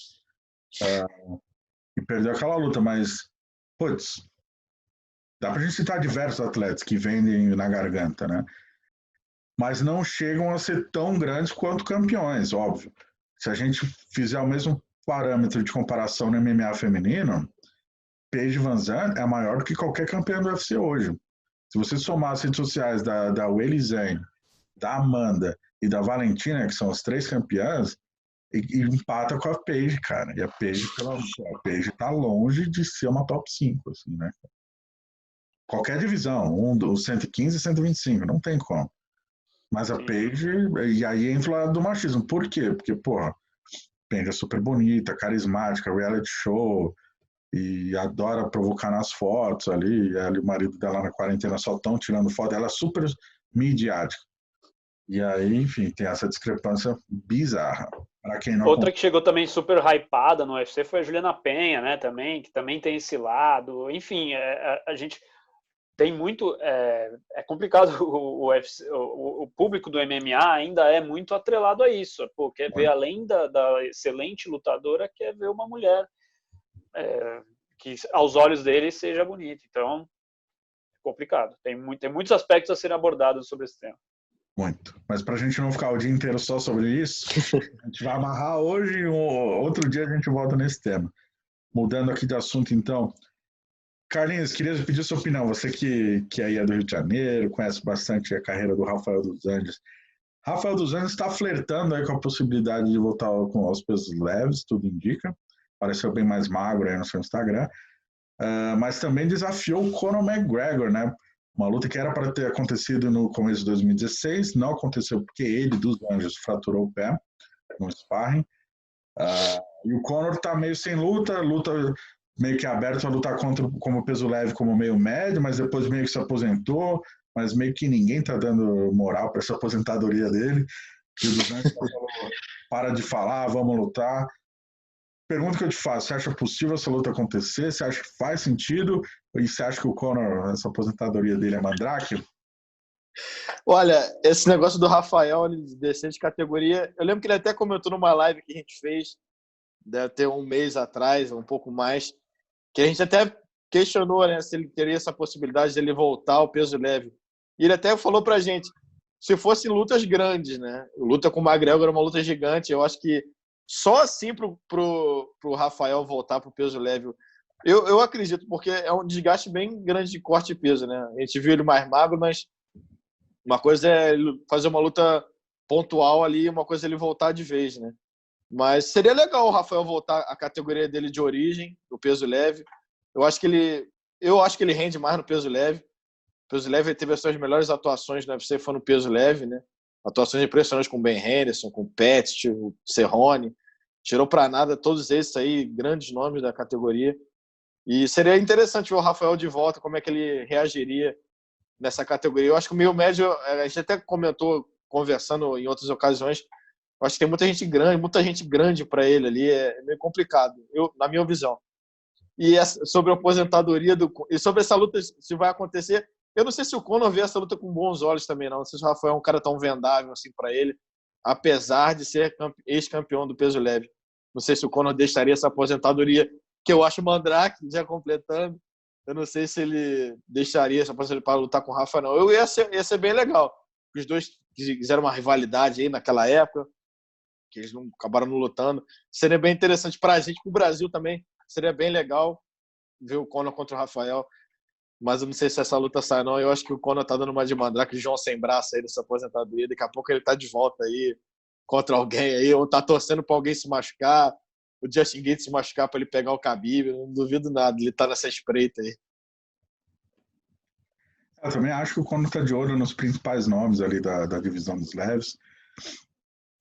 Speaker 1: e perdeu aquela luta, mas, putz, dá pra gente citar diversos atletas que vendem na garganta, né? Mas não chegam a ser tão grandes quanto campeões, óbvio. Se a gente fizer o mesmo parâmetro de comparação no MMA feminino, Paige VanZant é maior do que qualquer campeã do UFC hoje. Se você somar as redes sociais da Weili Zhang, da Amanda e da Valentina, que são as 3 campeãs, e empata com a Paige, cara. E a Paige tá longe de ser uma top 5, assim, né? Qualquer divisão, o 115 e 125, não tem como. Mas a Paige, e aí entra o lado do machismo. Por quê? Porque, porra, Paige é super bonita, carismática, reality show, e adora provocar nas fotos ali. Ela e o marido dela na quarentena só estão tirando foto. Ela é super midiática. E aí, enfim, tem essa discrepância bizarra. Para quem não
Speaker 2: Outra que chegou também super hypada no UFC foi a Juliana Penha, né? Também, que também tem esse lado. Enfim, a gente tem muito... É complicado o UFC, o público do MMA ainda é muito atrelado a isso. Pô, quer ver, além da excelente lutadora, quer ver uma mulher que aos olhos dele seja bonita. Então, é complicado. Tem muitos aspectos a serem abordados sobre esse tema.
Speaker 1: Muito. Mas para a gente não ficar o dia inteiro só sobre isso, a gente vai amarrar hoje e outro dia a gente volta nesse tema. Mudando aqui de assunto, então. Carlinhos, queria pedir sua opinião. Você que aí é do Rio de Janeiro, conhece bastante a carreira do Rafael dos Anjos. Rafael dos Anjos está flertando aí com a possibilidade de voltar aos pesos leves, tudo indica. Pareceu bem mais magro aí no seu Instagram. Mas também desafiou o Conor McGregor, né? Uma luta que era para ter acontecido no começo de 2016, não aconteceu porque ele, dos Anjos, fraturou o pé no sparring. E o Conor tá meio sem luta meio que aberto a lutar como peso leve, como meio médio, mas depois meio que se aposentou, mas meio que ninguém tá dando moral para essa aposentadoria dele. E o dos Anjos falou, para de falar, vamos lutar. Pergunta que eu te faço, você acha possível essa luta acontecer? Você acha que faz sentido? E você acha que o Conor, essa aposentadoria dele é mandrake?
Speaker 3: Olha, esse negócio do Rafael, ele descer de categoria, eu lembro que ele até comentou numa live que a gente fez, deve ter um mês atrás, um pouco mais, que a gente até questionou, né, se ele teria essa possibilidade de ele voltar ao peso leve. E ele até falou pra gente, se fossem lutas grandes, né? Luta com o McGregor era uma luta gigante, eu acho que só assim pro Rafael voltar pro peso leve, eu acredito, porque é um desgaste bem grande de corte de peso, né? A gente viu ele mais magro, mas uma coisa é ele fazer uma luta pontual ali, uma coisa é ele voltar de vez, né? Mas seria legal o Rafael voltar à categoria dele de origem, do peso leve. Eu acho que ele rende mais no peso leve. O peso leve, ele teve as suas melhores atuações no UFC, foi no peso leve, né? Atuações impressionantes com o Ben Henderson, com o Pettit, o Cerrone. Tirou para nada todos esses aí, grandes nomes da categoria. E seria interessante ver o Rafael de volta, como é que ele reagiria nessa categoria. Eu acho que o meio médio, a gente até comentou, conversando em outras ocasiões, eu acho que tem muita gente grande para ele ali, é meio complicado, na minha visão. E sobre a aposentadoria e sobre essa luta, se vai acontecer, eu não sei se o Conor vê essa luta com bons olhos também, não sei se o Rafael é um cara tão vendável assim para ele, apesar de ser ex-campeão do peso leve. Não sei se o Conor deixaria essa aposentadoria, que eu acho mandrake, já completando. Eu não sei se ele deixaria essa aposentadoria para lutar com o Rafa, não. Ia ser bem legal. Os dois fizeram uma rivalidade aí naquela época, que eles acabaram não lutando. Seria bem interessante para a gente, para o Brasil também. Seria bem legal ver o Conor contra o Rafael. Mas eu não sei se essa luta sai, não. Eu acho que o Conor tá dando uma de mandrake, João sem braço aí nessa aposentadoria. Daqui a pouco ele tá de volta aí contra alguém aí, ou tá torcendo para alguém se machucar, o Justin Gaethje se machucar para ele pegar o Khabib. Eu não duvido nada, ele tá nessa espreita aí.
Speaker 1: Eu também acho que o Conor tá de olho nos principais nomes ali da divisão dos leves.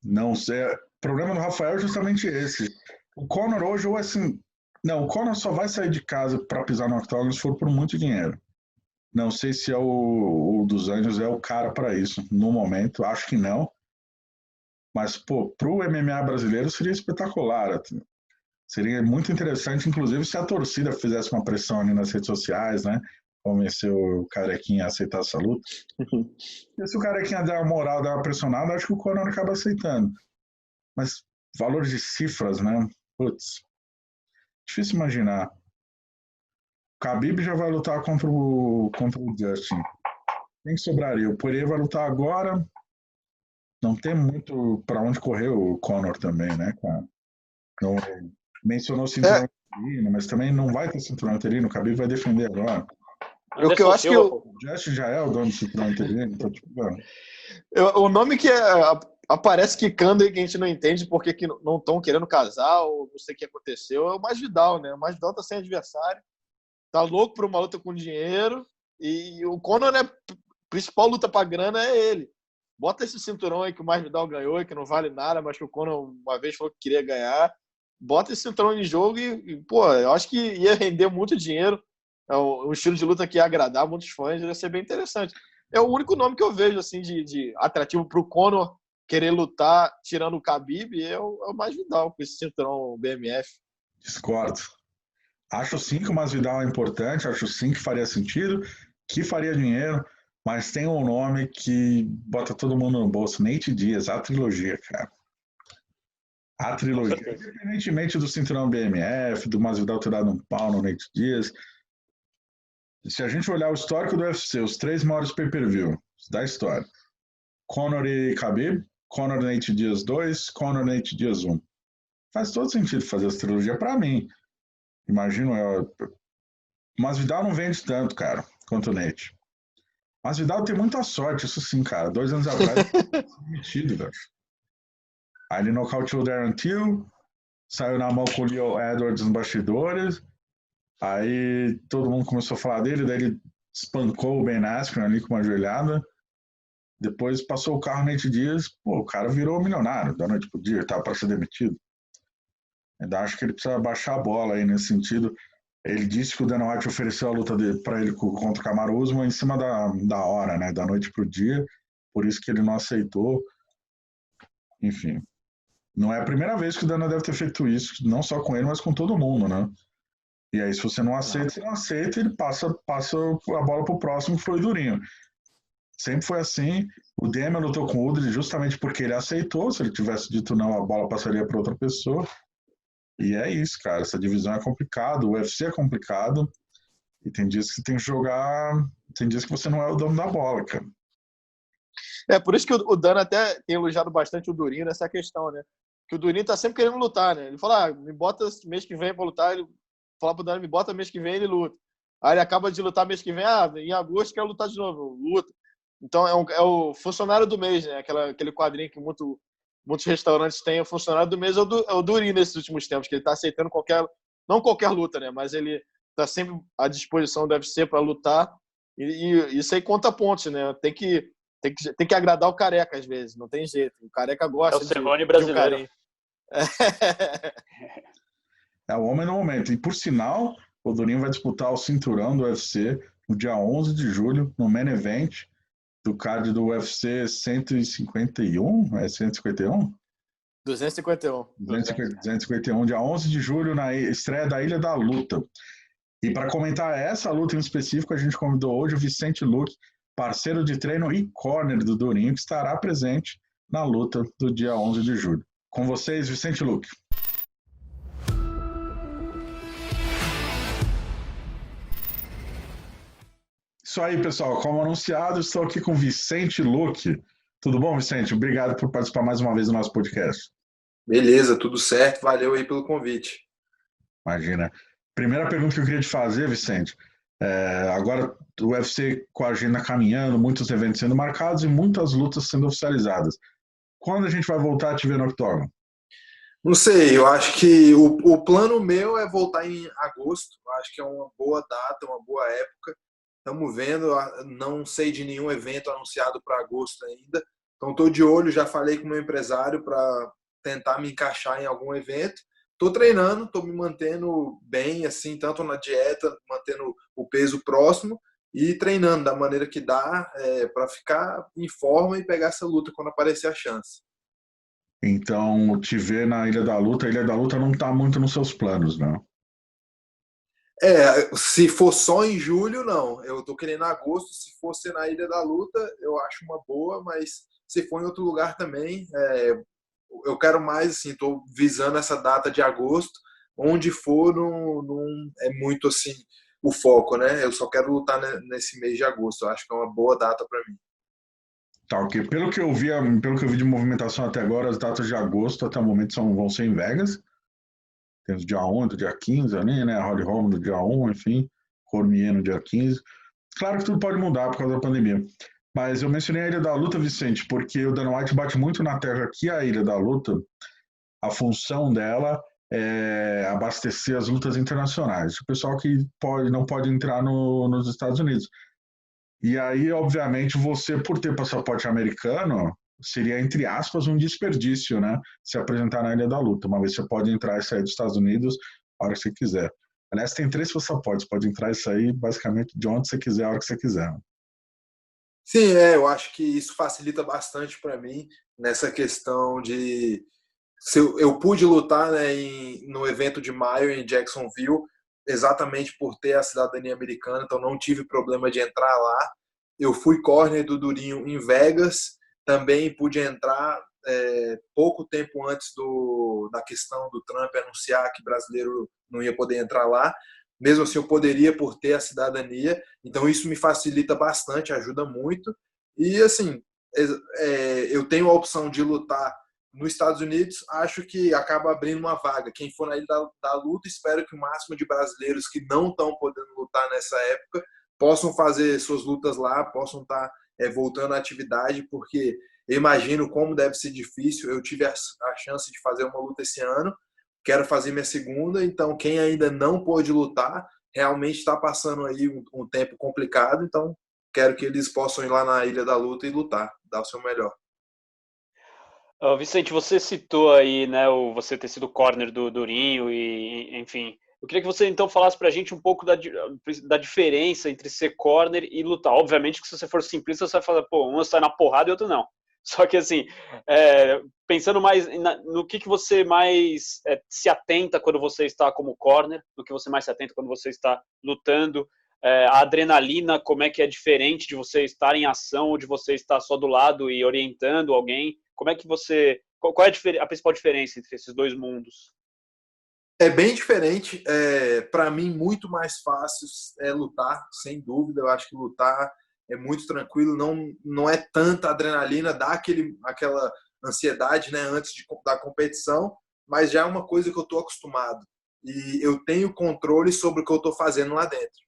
Speaker 1: Não sei. O problema do Rafael é justamente esse. O Conor hoje, ou assim. Não, o Conor só vai sair de casa para pisar no octógono se for por muito dinheiro. Não sei se o dos Anjos é o cara para isso. No momento, acho que não. Mas, pô, pro MMA brasileiro seria espetacular. Seria muito interessante, inclusive, se a torcida fizesse uma pressão ali nas redes sociais, né? Convencer o Carequinha a aceitar essa luta. E se o Carequinha der uma moral, der uma pressionada, acho que o Conor acaba aceitando. Mas valores de cifras, né? Putz, difícil imaginar. O Khabib já vai lutar contra o Justin. Quem sobraria? O Poirier vai lutar agora. Não tem muito para onde correr o Conor também, né, cara? Não mencionou o cinturão interino, mas também não vai ter cinturão interino. O Khabib vai defender agora.
Speaker 3: O que eu acho que
Speaker 1: o Justin já é o dono do cinturão interino, então, tipo,
Speaker 3: o nome que aparece quicando aí, que a gente não entende porque que não estão querendo casar, ou não sei o que aconteceu, é o Masvidal, né? O Masvidal tá sem adversário, tá louco por uma luta com dinheiro, e o Conor, né, principal luta pra grana é ele. Bota esse cinturão aí que o Masvidal ganhou, que não vale nada, mas que o Conor uma vez falou que queria ganhar. Bota esse cinturão em jogo pô, eu acho que ia render muito dinheiro. É um estilo de luta que ia agradar muitos fãs, ia ser bem interessante. É o único nome que eu vejo assim de atrativo pro Conor querer lutar, tirando o Khabib, é o Masvidal com esse cinturão BMF.
Speaker 1: Discordo. Acho sim que o Masvidal é importante, acho sim que faria sentido, que faria dinheiro, mas tem um nome que bota todo mundo no bolso, Nate Diaz, a trilogia, cara. A trilogia. Independentemente do cinturão BMF, do Masvidal ter dado um pau no Nate Diaz, se a gente olhar o histórico do UFC, os 3 maiores pay-per-view da história, Conor e Khabib, Conor Nate Diaz 2, Conor Nate Diaz 1. Faz todo sentido fazer essa trilogia para mim. Imagino eu. Masvidal não vende tanto, cara, quanto o Nate. Masvidal tem muita sorte, isso sim, cara. 2 anos atrás, metido, velho. Aí ele nocauteou o Darren Till, saiu na mão com o Leo Edwards nos bastidores. Aí todo mundo começou a falar dele, daí ele espancou o Ben Askren ali com uma joelhada. Depois passou o carro Nate Diaz, pô, o cara virou milionário da noite pro dia, estava para ser demitido. Ainda acho que ele precisa baixar a bola aí nesse sentido. Ele disse que o Dana White ofereceu a luta para ele contra o Kamaru Usman em cima da hora, né, da noite pro dia, por isso que ele não aceitou. Enfim, não é a primeira vez que o Dana deve ter feito isso, não só com ele, mas com todo mundo, né? E aí, se você não aceita, você não aceita, ele passa a bola pro próximo, que foi o Durinho. Sempre foi assim. O Demian lutou com o Udry justamente porque ele aceitou. Se ele tivesse dito não, a bola passaria para outra pessoa. E é isso, cara. Essa divisão é complicada. O UFC é complicado. E tem dias que você tem que jogar. Tem dias que você não é o dono da bola, cara.
Speaker 3: Por isso que o Dana até tem elogiado bastante o Durinho nessa questão, né? Que o Durinho tá sempre querendo lutar, né? Ele fala, me bota mês que vem pra lutar. Ele fala pro Dana, me bota mês que vem, ele luta. Aí ele acaba de lutar mês que vem, em agosto quer lutar de novo. Luta. Então, é o funcionário do mês, né? Aquele quadrinho que muitos restaurantes têm. O funcionário do mês é o Durinho nesses últimos tempos, que ele está aceitando não qualquer luta, né? Mas ele está sempre à disposição do UFC para lutar. E isso aí conta pontos, né? Tem que agradar o careca, às vezes. Não tem jeito. O careca gosta
Speaker 2: o Cerrone brasileiro.
Speaker 3: De um
Speaker 1: É o homem no momento. E, por sinal, o Durinho vai disputar o cinturão do UFC no dia 11 de julho, no Main Event do card do UFC 151, é 151?
Speaker 3: 251.
Speaker 1: 251, dia 11 de julho, na estreia da Ilha da Luta. E para comentar essa luta em específico, a gente convidou hoje o Vicente Luque, parceiro de treino e corner do Durinho, que estará presente na luta do dia 11 de julho. Com vocês, Vicente Luque. Isso aí, pessoal. Como anunciado, estou aqui com Vicente Luque. Tudo bom, Vicente? Obrigado por participar mais uma vez do nosso podcast.
Speaker 4: Beleza, tudo certo. Valeu aí pelo convite.
Speaker 1: Imagina. Primeira pergunta que eu queria te fazer, Vicente. Agora o UFC com a agenda caminhando, muitos eventos sendo marcados e muitas lutas sendo oficializadas. Quando a gente vai voltar a te ver no octógono?
Speaker 4: Não sei, eu acho que o plano meu é voltar em agosto. Eu acho que é uma boa data, uma boa época. Estamos vendo, não sei de nenhum evento anunciado para agosto ainda. Então, estou de olho, já falei com o meu empresário para tentar me encaixar em algum evento. Estou treinando, estou me mantendo bem, assim, tanto na dieta, mantendo o peso próximo e treinando da maneira que dá para ficar em forma e pegar essa luta quando aparecer a chance.
Speaker 1: Então, te ver na Ilha da Luta, a Ilha da Luta não está muito nos seus planos, não?
Speaker 4: Se for só em julho, não. Eu tô querendo agosto. Se fosse na Ilha da Luta, eu acho uma boa, mas se for em outro lugar também, eu quero mais, assim, tô visando essa data de agosto. Onde for, não é muito, assim, o foco, né? Eu só quero lutar nesse mês de agosto. Eu acho que é uma boa data para mim.
Speaker 1: Tá, ok. Pelo que eu vi de movimentação até agora, as datas de agosto até o momento vão ser em Vegas. Temos dia 11, dia 15 ali, né? Holly Holm no dia 1, enfim. Cormier no dia 15. Claro que tudo pode mudar por causa da pandemia. Mas eu mencionei a Ilha da Luta, Vicente, porque o Dana White bate muito na terra que a Ilha da Luta, a função dela é abastecer as lutas internacionais. O pessoal que não pode entrar nos Estados Unidos. E aí, obviamente, você, por ter passaporte americano, seria, entre aspas, um desperdício, né? Se apresentar na Ilha da Luta. Uma vez você pode entrar e sair dos Estados Unidos a hora que você quiser. Aliás, tem 3 passaportes, pode entrar e sair basicamente de onde você quiser, a hora que você quiser.
Speaker 4: Sim, eu acho que isso facilita bastante para mim nessa questão de... Eu pude lutar, né, no evento de maio em Jacksonville, exatamente por ter a cidadania americana, então não tive problema de entrar lá. Eu fui corner do Durinho em Vegas, também pude entrar pouco tempo antes da questão do Trump anunciar que brasileiro não ia poder entrar lá. Mesmo assim, eu poderia por ter a cidadania, então isso me facilita bastante, ajuda muito. E, assim, eu tenho a opção de lutar nos Estados Unidos, acho que acaba abrindo uma vaga. Quem for na Ilha da Luta, espero que o máximo de brasileiros que não estão podendo lutar nessa época possam fazer suas lutas lá, possam estar voltando à atividade, porque eu imagino como deve ser difícil. Eu tive a chance de fazer uma luta esse ano, quero fazer minha segunda, então quem ainda não pôde lutar, realmente está passando aí um tempo complicado, então quero que eles possam ir lá na Ilha da Luta e lutar, dar o seu melhor.
Speaker 2: Vicente, você citou aí, né, você ter sido corner do Durinho e, enfim, eu queria que você então falasse pra gente um pouco da diferença entre ser corner e lutar. Obviamente que se você for simplista, você vai falar, pô, um sai na porrada e outro não. Só que assim, pensando mais no que você mais se atenta quando você está como corner, no que você mais se atenta quando você está lutando, a adrenalina, como é que é diferente de você estar em ação ou de você estar só do lado e orientando alguém? Como é que você... Qual é a principal diferença entre esses dois mundos?
Speaker 4: É bem diferente. Para mim, muito mais fácil lutar, sem dúvida. Eu acho que lutar é muito tranquilo, não é tanta adrenalina, dá aquela ansiedade, né, antes da competição, mas já é uma coisa que eu estou acostumado. E eu tenho controle sobre o que eu estou fazendo lá dentro.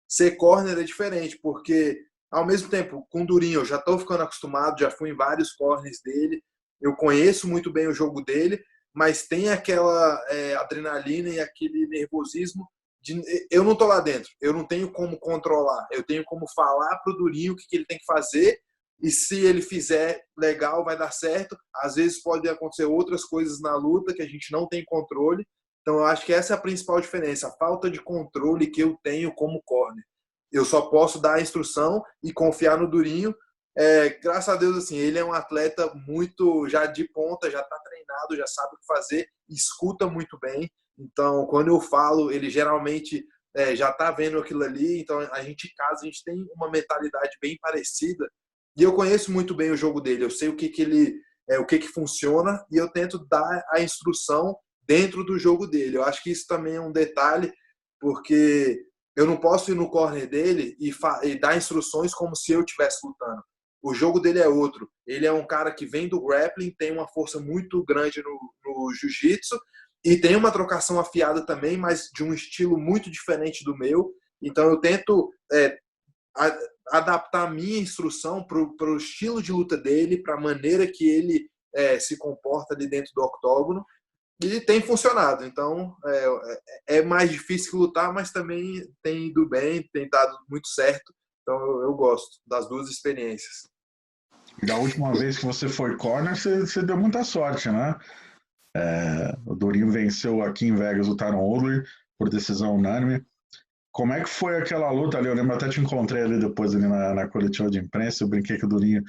Speaker 4: Ser corner é diferente, porque, ao mesmo tempo, com o Durinho, eu já estou ficando acostumado, já fui em vários corners dele, eu conheço muito bem o jogo dele, mas tem aquela adrenalina e aquele nervosismo de eu não estou lá dentro, eu não tenho como controlar, eu tenho como falar para o Durinho o que ele tem que fazer, e se ele fizer legal, vai dar certo. Às vezes pode acontecer outras coisas na luta que a gente não tem controle. Então eu acho que essa é a principal diferença, a falta de controle que eu tenho como corner. Eu só posso dar a instrução e confiar no Durinho. Graças a Deus, assim, ele é um atleta muito já de ponta, já está treinado, já sabe o que fazer, escuta muito bem. Então, quando eu falo, ele geralmente já está vendo aquilo ali. Então, a gente em casa, a gente tem uma mentalidade bem parecida. E eu conheço muito bem o jogo dele. Eu sei o que que funciona e eu tento dar a instrução dentro do jogo dele. Eu acho que isso também é um detalhe, porque eu não posso ir no corner dele e dar instruções como se eu estivesse lutando. O jogo dele é outro. Ele é um cara que vem do grappling, tem uma força muito grande no jiu-jitsu e tem uma trocação afiada também, mas de um estilo muito diferente do meu. Então eu tento adaptar a minha instrução para o estilo de luta dele, para a maneira que ele se comporta ali dentro do octógono. E tem funcionado. Então é mais difícil que lutar, mas também tem ido bem, tem dado muito certo. Então eu gosto das duas experiências.
Speaker 1: Da última vez que você foi corner, você deu muita sorte, né? O Durinho venceu aqui em Vegas o Tyron Woodley por decisão unânime. Como é que foi aquela luta ali? Eu lembro, até te encontrei ali depois ali na coletiva de imprensa. Eu brinquei que o Durinho,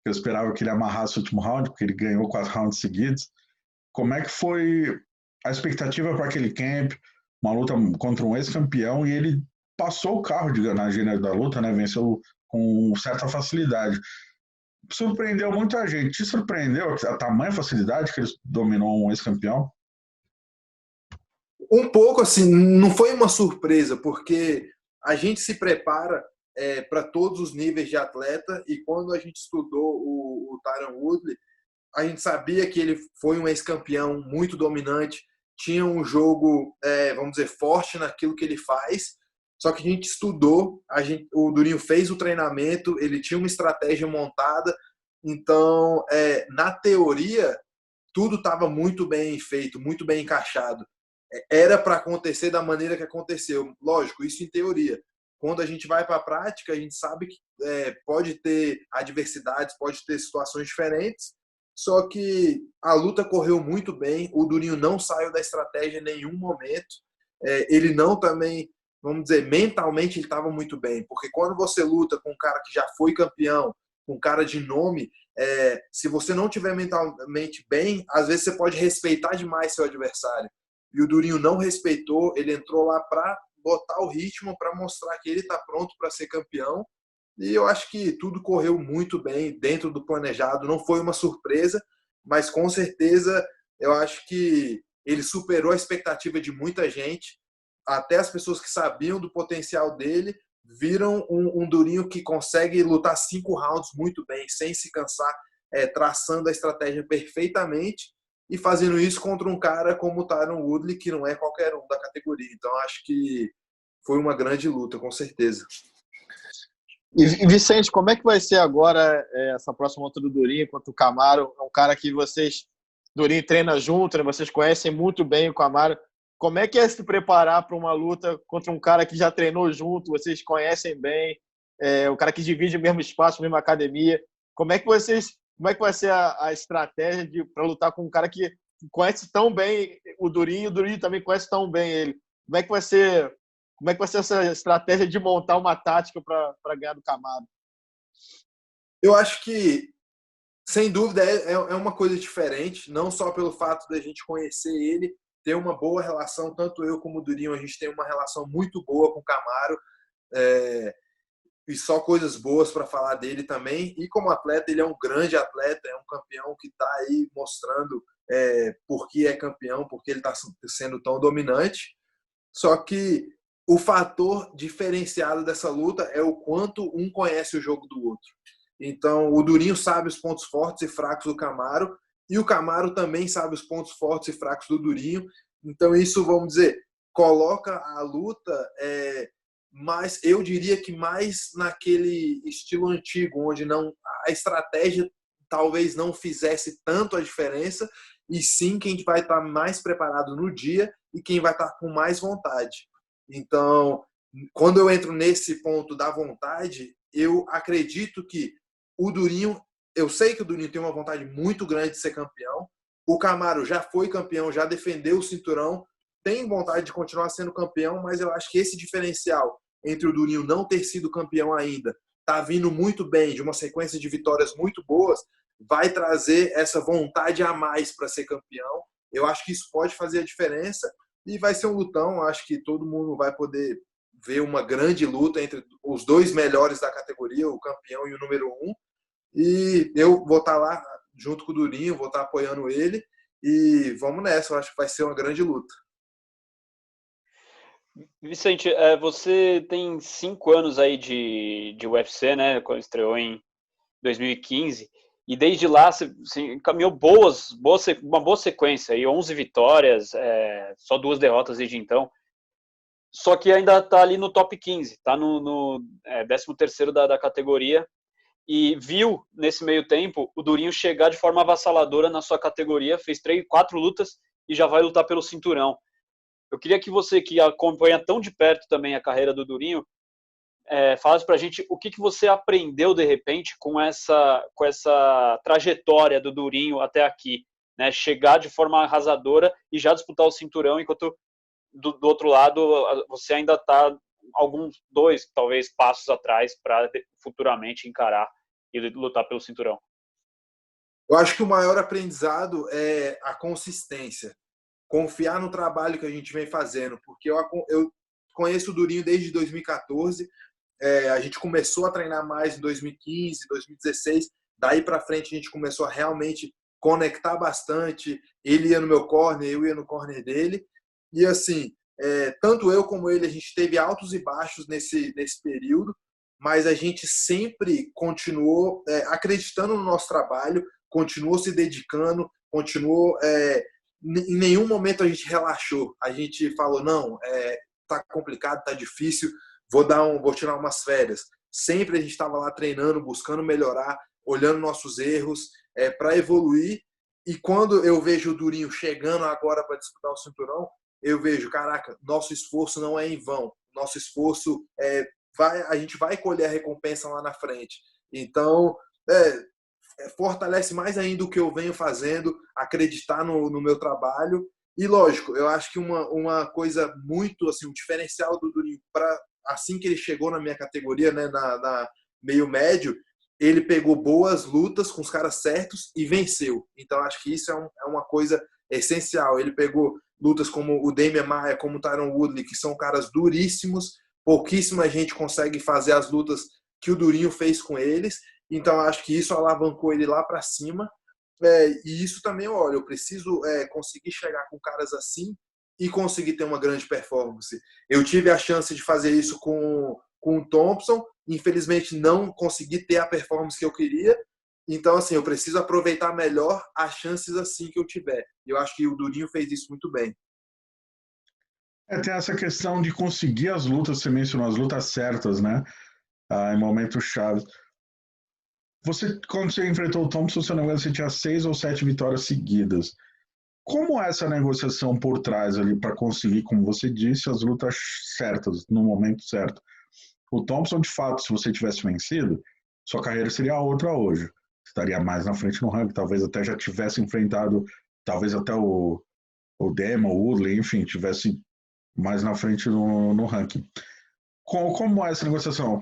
Speaker 1: eu esperava que ele amarrasse o último round, porque ele ganhou 4 rounds seguidos. Como é que foi a expectativa para aquele camp? Uma luta contra um ex-campeão e ele passou o carro na gênero da luta, né? Venceu com certa facilidade. Surpreendeu muita gente. Te surpreendeu a tamanha facilidade que ele dominou um ex-campeão?
Speaker 4: Um pouco, assim, não foi uma surpresa, porque a gente se prepara para todos os níveis de atleta e quando a gente estudou o Tyron Woodley, a gente sabia que ele foi um ex-campeão muito dominante, tinha um jogo, vamos dizer, forte naquilo que ele faz, só que a gente estudou, o Durinho fez o treinamento, ele tinha uma estratégia montada, então, na teoria, tudo estava muito bem feito, muito bem encaixado. Era para acontecer da maneira que aconteceu. Lógico, isso em teoria. Quando a gente vai para a prática, a gente sabe que pode ter adversidades, pode ter situações diferentes, só que a luta correu muito bem, o Durinho não saiu da estratégia em nenhum momento, ele não também, vamos dizer, mentalmente ele estava muito bem, porque quando você luta com um cara que já foi campeão, com um cara de nome, se você não tiver mentalmente bem, às vezes você pode respeitar demais seu adversário. E o Durinho não respeitou, ele entrou lá para botar o ritmo, para mostrar que ele está pronto para ser campeão. E eu acho que tudo correu muito bem dentro do planejado. Não foi uma surpresa, mas com certeza eu acho que ele superou a expectativa de muita gente. Até as pessoas que sabiam do potencial dele viram um Durinho que consegue lutar 5 rounds muito bem, sem se cansar, traçando a estratégia perfeitamente e fazendo isso contra um cara como o Tyron Woodley, que não é qualquer um da categoria. Então acho que foi uma grande luta, com certeza.
Speaker 3: E Vicente, como é que vai ser agora essa próxima luta do Durinho contra o Kamaru? É um cara que Durinho treina junto, né? Vocês conhecem muito bem o Kamaru. como é que é se preparar para uma luta contra um cara que já treinou junto, vocês conhecem bem, o cara que divide o mesmo espaço, a mesma academia? Como é que vai ser a estratégia para lutar com um cara que conhece tão bem o Durinho também conhece tão bem ele? Como é que vai ser essa estratégia de montar uma tática para ganhar do Kamaru?
Speaker 4: Eu acho que, sem dúvida, é uma coisa diferente, não só pelo fato da gente conhecer ele, ter uma boa relação, tanto eu como o Durinho, a gente tem uma relação muito boa com o Kamaru, e só coisas boas para falar dele também. E como atleta, ele é um grande atleta, é um campeão que está aí mostrando por que é campeão, porque ele está sendo tão dominante. Só que o fator diferenciado dessa luta é o quanto um conhece o jogo do outro. Então, o Durinho sabe os pontos fortes e fracos do Kamaru, e o Kamaru também sabe os pontos fortes e fracos do Durinho. Então, isso, vamos dizer, coloca a luta, mas eu diria que mais naquele estilo antigo, onde a estratégia talvez não fizesse tanto a diferença, e sim quem vai estar mais preparado no dia e quem vai estar com mais vontade. Então, quando eu entro nesse ponto da vontade, eu acredito que o Durinho, eu sei que o Durinho tem uma vontade muito grande de ser campeão. O Kamaru já foi campeão, já defendeu o cinturão, tem vontade de continuar sendo campeão, mas eu acho que esse diferencial entre o Durinho não ter sido campeão ainda, tá vindo muito bem, de uma sequência de vitórias muito boas, vai trazer essa vontade a mais para ser campeão. Eu acho que isso pode fazer a diferença e vai ser um lutão. Acho que todo mundo vai poder ver uma grande luta entre os dois melhores da categoria, o campeão e o número 1. E eu vou estar lá junto com o Durinho, vou estar apoiando ele e vamos nessa. Eu acho que vai ser uma grande luta.
Speaker 2: Vicente, você tem 5 anos aí de UFC, né? Quando estreou em 2015, e desde lá você encaminhou uma boa sequência, e 11 vitórias, só 2 derrotas desde então. Só que ainda está ali no top 15, está no 13º da categoria, e viu nesse meio tempo o Durinho chegar de forma avassaladora na sua categoria, fez 4 lutas e já vai lutar pelo cinturão. Eu queria que você, que acompanha tão de perto também a carreira do Durinho, falasse pra gente o que você aprendeu de repente com essa trajetória do Durinho até aqui, né? Chegar de forma arrasadora e já disputar o cinturão, enquanto do outro lado você ainda está alguns 2, talvez, passos atrás para futuramente encarar e lutar pelo cinturão.
Speaker 4: Eu acho que o maior aprendizado é a consistência. Confiar no trabalho que a gente vem fazendo, porque eu conheço o Durinho desde 2014, a gente começou a treinar mais em 2015, 2016, daí para frente a gente começou a realmente conectar bastante, ele ia no meu corner, eu ia no corner dele, e assim, tanto eu como ele, a gente teve altos e baixos nesse período, mas a gente sempre continuou acreditando no nosso trabalho, continuou se dedicando, continuou... em nenhum momento a gente relaxou. A gente falou, não, tá complicado, tá difícil, vou tirar umas férias. Sempre a gente estava lá treinando, buscando melhorar, olhando nossos erros, para evoluir. E quando eu vejo o Durinho chegando agora para disputar o cinturão, eu vejo, caraca, nosso esforço não é em vão. Nosso esforço a gente vai colher a recompensa lá na frente. Então, fortalece mais ainda o que eu venho fazendo, acreditar no meu trabalho. E lógico, eu acho que uma coisa muito assim, um diferencial do Durinho, assim que ele chegou na minha categoria, né, na meio médio, ele pegou boas lutas com os caras certos e venceu. Então acho que isso é uma coisa essencial. Ele pegou lutas como o Demian Maia, como o Tyron Woodley, que são caras duríssimos, pouquíssima gente consegue fazer as lutas que o Durinho fez com eles. Então, acho que isso alavancou ele lá para cima. E isso também, olha, eu preciso conseguir chegar com caras assim e conseguir ter uma grande performance. Eu tive a chance de fazer isso com o Thompson, infelizmente não consegui ter a performance que eu queria. Então, assim, eu preciso aproveitar melhor as chances assim que eu tiver. E eu acho que o Durinho fez isso muito bem.
Speaker 1: Tem essa questão de conseguir as lutas, você mencionou as lutas certas, né? Em momentos chaves. Quando você enfrentou o Thompson, se não me engano, você tinha 6 ou 7 vitórias seguidas. Como é essa negociação por trás ali para conseguir, como você disse, as lutas certas, no momento certo? O Thompson, de fato, se você tivesse vencido, sua carreira seria outra hoje. Estaria mais na frente no ranking, talvez até já tivesse enfrentado, talvez até o Demon, o Woodley, enfim, tivesse mais na frente no ranking. Como é essa negociação?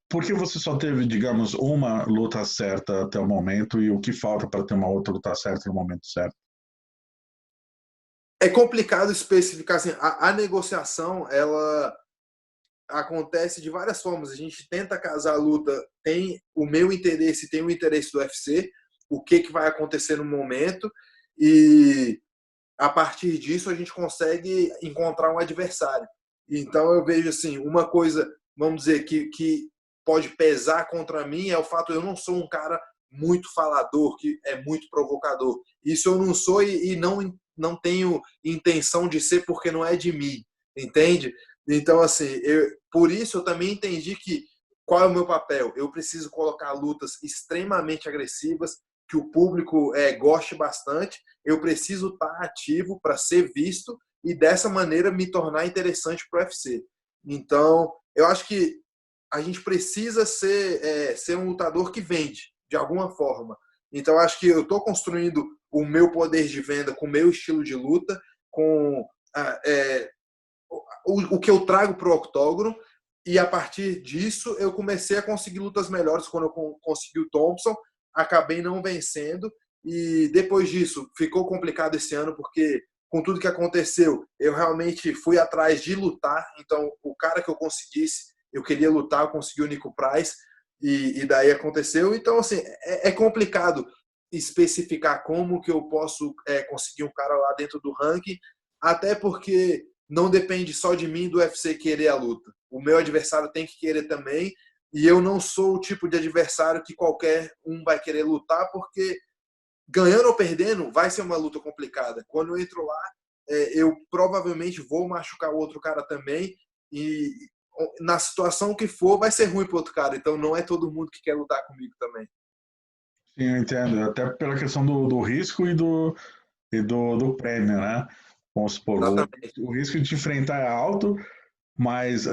Speaker 1: Por que você só teve, digamos, uma luta certa até o momento e o que falta para ter uma outra luta certa no momento certo?
Speaker 4: É complicado especificar assim, a negociação, ela acontece de várias formas. A gente tenta casar a luta, tem o meu interesse, tem o interesse do UFC, o que vai acontecer no momento, e a partir disso a gente consegue encontrar um adversário. Então eu vejo assim, uma coisa, vamos dizer, que pode pesar contra mim é o fato de eu não sou um cara muito falador, que é muito provocador. Isso eu não sou e não tenho intenção de ser porque não é de mim, entende? Então, assim, por isso eu também entendi que qual é o meu papel? Eu preciso colocar lutas extremamente agressivas, que o público goste bastante. Eu preciso estar ativo para ser visto e dessa maneira me tornar interessante para o UFC. Então, eu acho que a gente precisa ser um lutador que vende, de alguma forma. Então, acho que eu estou construindo o meu poder de venda com o meu estilo de luta, com o que eu trago para o octógono, e a partir disso eu comecei a conseguir lutas melhores. Quando eu consegui o Thompson, acabei não vencendo, e depois disso ficou complicado esse ano, porque com tudo que aconteceu, eu realmente fui atrás de lutar. Então, o cara que eu conseguisse, eu queria lutar, eu consegui o Nico Price, e daí aconteceu. Então, assim, é complicado especificar como que eu posso conseguir um cara lá dentro do ranking, até porque não depende só de mim do UFC querer a luta. O meu adversário tem que querer também, e eu não sou o tipo de adversário que qualquer um vai querer lutar, porque ganhando ou perdendo vai ser uma luta complicada. Quando eu entro lá, eu provavelmente vou machucar o outro cara também, e na situação que for vai ser ruim para o outro cara. Então não é todo mundo que quer lutar comigo também.
Speaker 1: Sim, eu entendo. Até pela questão do risco do prêmio, né? Vamos supor,
Speaker 4: Exatamente.
Speaker 1: o risco de te enfrentar é alto, mas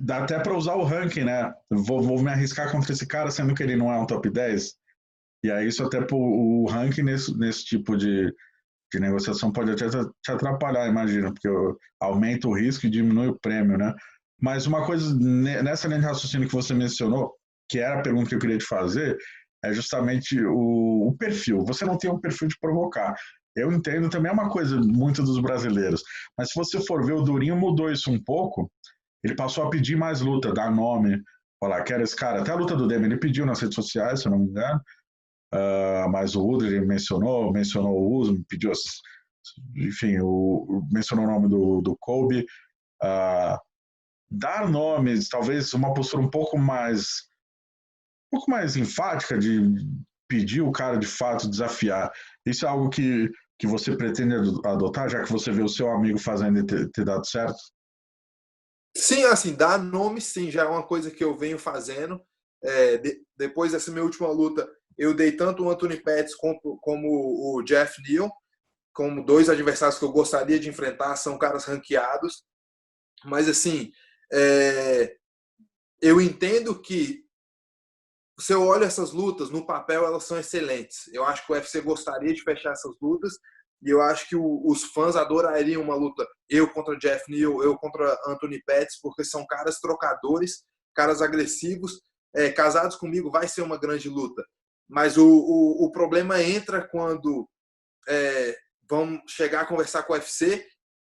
Speaker 1: dá até para usar o ranking, né? Vou me arriscar contra esse cara, sendo que ele não é um top 10. E aí isso até o ranking nesse tipo de negociação pode até te atrapalhar, imagina, porque aumenta o risco e diminui o prêmio, né? Mas uma coisa, nessa linha de raciocínio que você mencionou, que era a pergunta que eu queria te fazer, é justamente o perfil. Você não tem um perfil de provocar. Eu entendo também é uma coisa muito dos brasileiros. Mas se você for ver, o Durinho mudou isso um pouco. Ele passou a pedir mais luta, dar nome, falar que era esse cara. Até a luta do Demi ele pediu nas redes sociais, se eu não me engano. Mas o Woodley mencionou o Usman, pediu, enfim, mencionou o nome do Kobe. Dar nomes, talvez uma postura um pouco mais enfática de pedir o cara de fato desafiar. Isso é algo que você pretende adotar, já que você vê o seu amigo fazendo e ter dado certo?
Speaker 4: Sim, assim, dar nome, sim, já é uma coisa que eu venho fazendo. Depois dessa minha última luta, eu dei tanto o Anthony Pettis como o Jeff Neal, como dois adversários que eu gostaria de enfrentar, são caras ranqueados. Mas, assim, eu entendo que se eu olho essas lutas, no papel elas são excelentes. Eu acho que o UFC gostaria de fechar essas lutas, e eu acho que os fãs adorariam uma luta eu contra Jeff Neal, eu contra Anthony Pettis, porque são caras trocadores, caras agressivos. Casados comigo vai ser uma grande luta. Mas o problema entra quando vão chegar a conversar com o UFC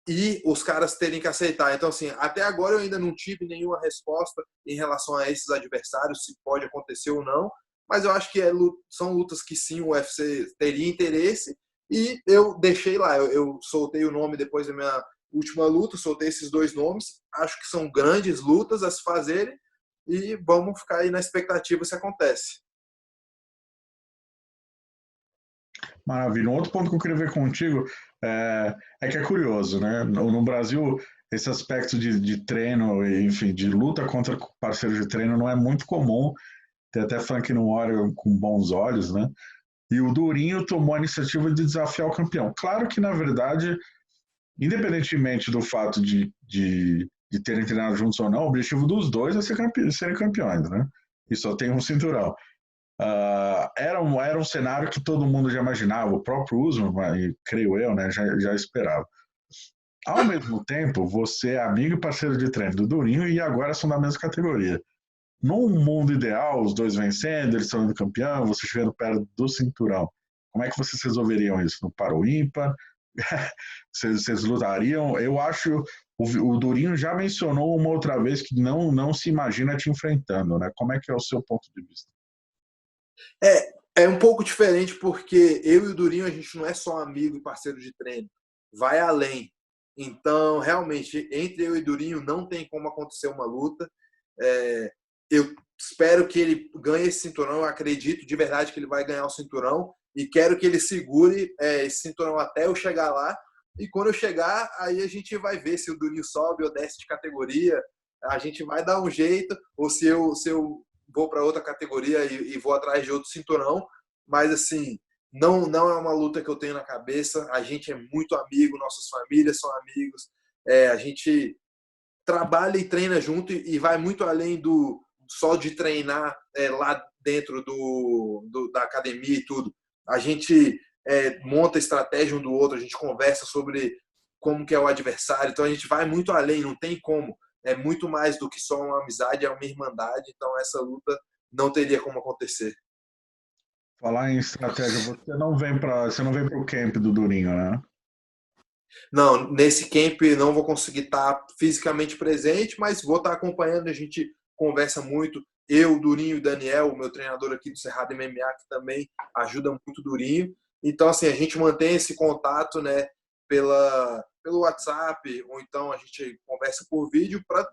Speaker 4: e os caras terem que aceitar. Então, assim, até agora eu ainda não tive nenhuma resposta em relação a esses adversários, se pode acontecer ou não, mas eu acho que são lutas que sim, o UFC teria interesse, e eu deixei lá. Eu soltei o nome depois da minha última luta, soltei esses dois nomes. Acho que são grandes lutas a se fazerem, e vamos ficar aí na expectativa se acontece.
Speaker 1: Maravilha. Um outro ponto que eu queria ver contigo é que é curioso, né? No Brasil, esse aspecto de treino, enfim, de luta contra parceiros de treino não é muito comum. Tem até fã que não olha com bons olhos, né? E o Durinho tomou a iniciativa de desafiar o campeão. Claro que, na verdade, independentemente do fato de terem treinado juntos ou não, o objetivo dos dois é serem campeões, né? E só tem um cinturão. Era um cenário que todo mundo já imaginava, o próprio Usman, creio eu, né, já esperava. Ao mesmo tempo, você é amigo e parceiro de treino do Durinho e agora são da mesma categoria. Num mundo ideal, os dois vencendo, eles sendo campeão, você chegando perto do cinturão. Como é que vocês resolveriam isso? No par ou ímpar? Vocês lutariam? Eu acho o Durinho já mencionou uma outra vez que não se imagina te enfrentando, né? Como é que é o seu ponto de vista?
Speaker 4: É um pouco diferente porque eu e o Durinho, a gente não é só amigo e parceiro de treino. Vai além. Então, realmente, entre eu e o Durinho não tem como acontecer uma luta. Eu espero que ele ganhe esse cinturão. Eu acredito de verdade que ele vai ganhar o cinturão. E quero que ele segure esse cinturão até eu chegar lá. E quando eu chegar, aí a gente vai ver se o Durinho sobe ou desce de categoria. A gente vai dar um jeito. Ou se eu vou para outra categoria e vou atrás de outro cinturão, mas assim, não é uma luta que eu tenho na cabeça. A gente é muito amigo, nossas famílias são amigos, a gente trabalha e treina junto e vai muito além do só de treinar lá dentro da academia e tudo. A gente monta estratégia um do outro, a gente conversa sobre como que é o adversário, então a gente vai muito além, não tem como. É muito mais do que só uma amizade, é uma irmandade, então essa luta não teria como acontecer.
Speaker 1: Falar em estratégia, você não vem para o camp do Durinho, né?
Speaker 4: Não, nesse camp não vou conseguir estar fisicamente presente, mas vou estar acompanhando, a gente conversa muito. Eu, Durinho e Daniel, o meu treinador aqui do Cerrado MMA, que também ajuda muito o Durinho. Então, assim, a gente mantém esse contato, né, pelo WhatsApp, ou então a gente conversa por vídeo para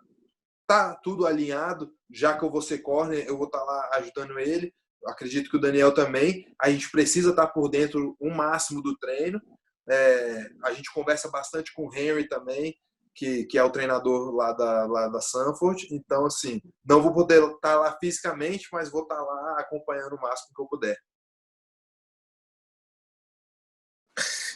Speaker 4: tá tudo alinhado. Já que eu vou ser corner, eu vou estar lá ajudando ele. Acredito que o Daniel também. A gente precisa estar por dentro o máximo do treino. A gente conversa bastante com o Henry também, que é o treinador lá da Sanford. Então, assim, não vou poder estar lá fisicamente, mas vou estar lá acompanhando o máximo que eu puder.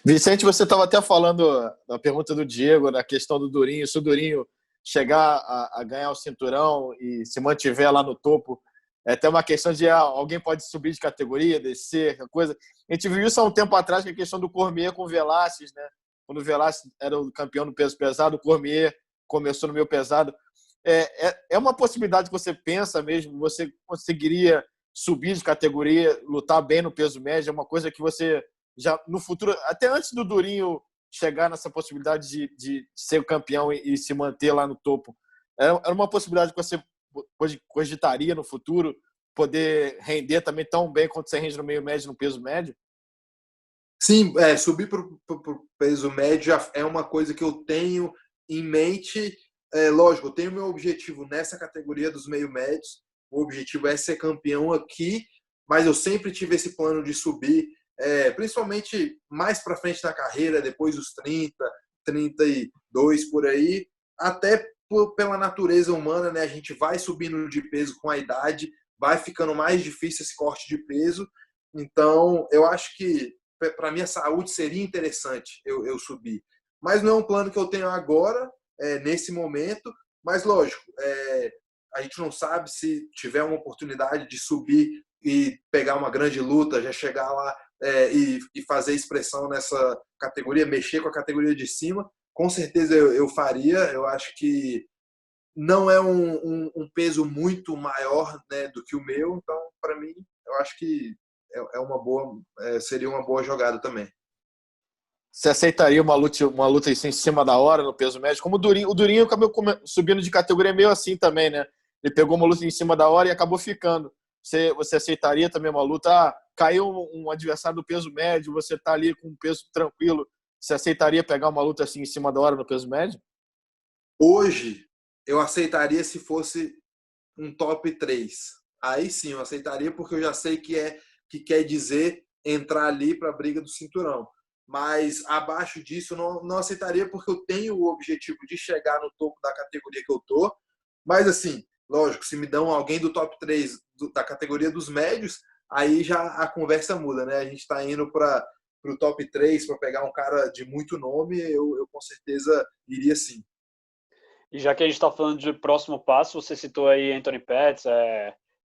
Speaker 3: Vicente, você estava até falando da pergunta do Diego, na questão do Durinho, se o Durinho chegar a ganhar o cinturão e se mantiver lá no topo, é até uma questão de alguém pode subir de categoria, descer, coisa. A gente viu isso há um tempo atrás, que é a questão do Cormier com o Velasquez, né? Quando o Velasquez era o campeão do peso pesado, o Cormier começou no meio pesado. É uma possibilidade que você pensa mesmo, você conseguiria subir de categoria, lutar bem no peso médio, é uma coisa que você já no futuro, até antes do Durinho chegar nessa possibilidade de ser o campeão e se manter lá no topo, era uma possibilidade que você cogitaria no futuro, poder render também tão bem quanto você rende no meio médio, no peso médio?
Speaker 4: Sim, subir para o peso médio é uma coisa que eu tenho em mente. Lógico, eu tenho meu objetivo nessa categoria dos meio médios, o objetivo é ser campeão aqui, mas eu sempre tive esse plano de subir, principalmente mais para frente na carreira, depois dos 30, 32 por aí, até pela natureza humana, né? A gente vai subindo de peso com a idade, vai ficando mais difícil esse corte de peso. Então, eu acho que para minha saúde seria interessante eu subir. Mas não é um plano que eu tenho agora, nesse momento. Mas, lógico, a gente não sabe se tiver uma oportunidade de subir e pegar uma grande luta, já chegar lá e fazer expressão nessa categoria, mexer com a categoria de cima, com certeza eu faria. Eu acho que não é um peso muito maior, né, do que o meu, então para mim eu acho que seria uma boa jogada também.
Speaker 3: Você aceitaria uma luta assim, em cima da hora no peso médio? Como o Durinho acabou subindo de categoria meio assim também, né? Ele pegou uma luta em cima da hora e acabou ficando. Você aceitaria também uma luta? Caiu um adversário do peso médio, você tá ali com um peso tranquilo, você aceitaria pegar uma luta assim em cima da hora no peso médio?
Speaker 4: Hoje, eu aceitaria se fosse um top 3. Aí sim, eu aceitaria porque eu já sei que quer dizer entrar ali para a briga do cinturão. Mas abaixo disso, eu não aceitaria porque eu tenho o objetivo de chegar no topo da categoria que eu tô. Mas assim, lógico, se me dão alguém do top 3 da categoria dos médios, aí já a conversa muda, né? A gente está indo para o top 3 para pegar um cara de muito nome, eu com certeza iria sim.
Speaker 2: E já que a gente está falando de próximo passo, você citou aí Anthony Pettis,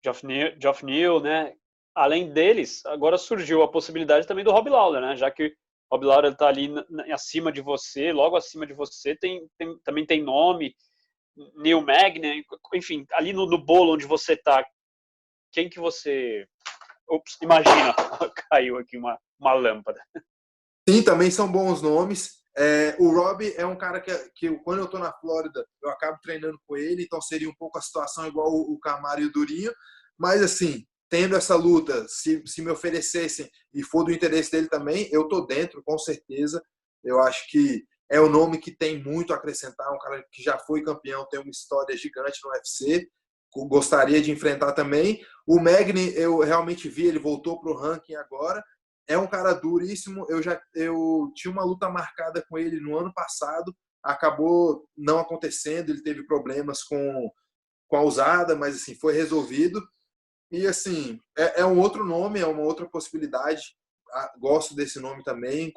Speaker 2: Geoff Neal, né? Além deles, agora surgiu a possibilidade também do Rob Lawler, né? Já que o Rob Lawler está ali acima de você, logo acima de você, também tem nome, Neil Magny, enfim, ali no bolo onde você está, quem que você... Ops, imagina, caiu aqui uma lâmpada.
Speaker 4: Sim, também são bons nomes. O Rob é um cara que quando eu estou na Flórida, eu acabo treinando com ele, então seria um pouco a situação igual o Camaro e o Durinho. Mas, assim, tendo essa luta, se me oferecessem e for do interesse dele também, eu estou dentro, com certeza. Eu acho que é um nome que tem muito a acrescentar, um cara que já foi campeão, tem uma história gigante no UFC. Gostaria de enfrentar também. O Magny, eu realmente vi, ele voltou para o ranking agora. É um cara duríssimo. Eu tinha uma luta marcada com ele no ano passado, acabou não acontecendo. Ele teve problemas com a usada, mas assim foi resolvido. E assim é um outro nome, é uma outra possibilidade. Gosto desse nome também.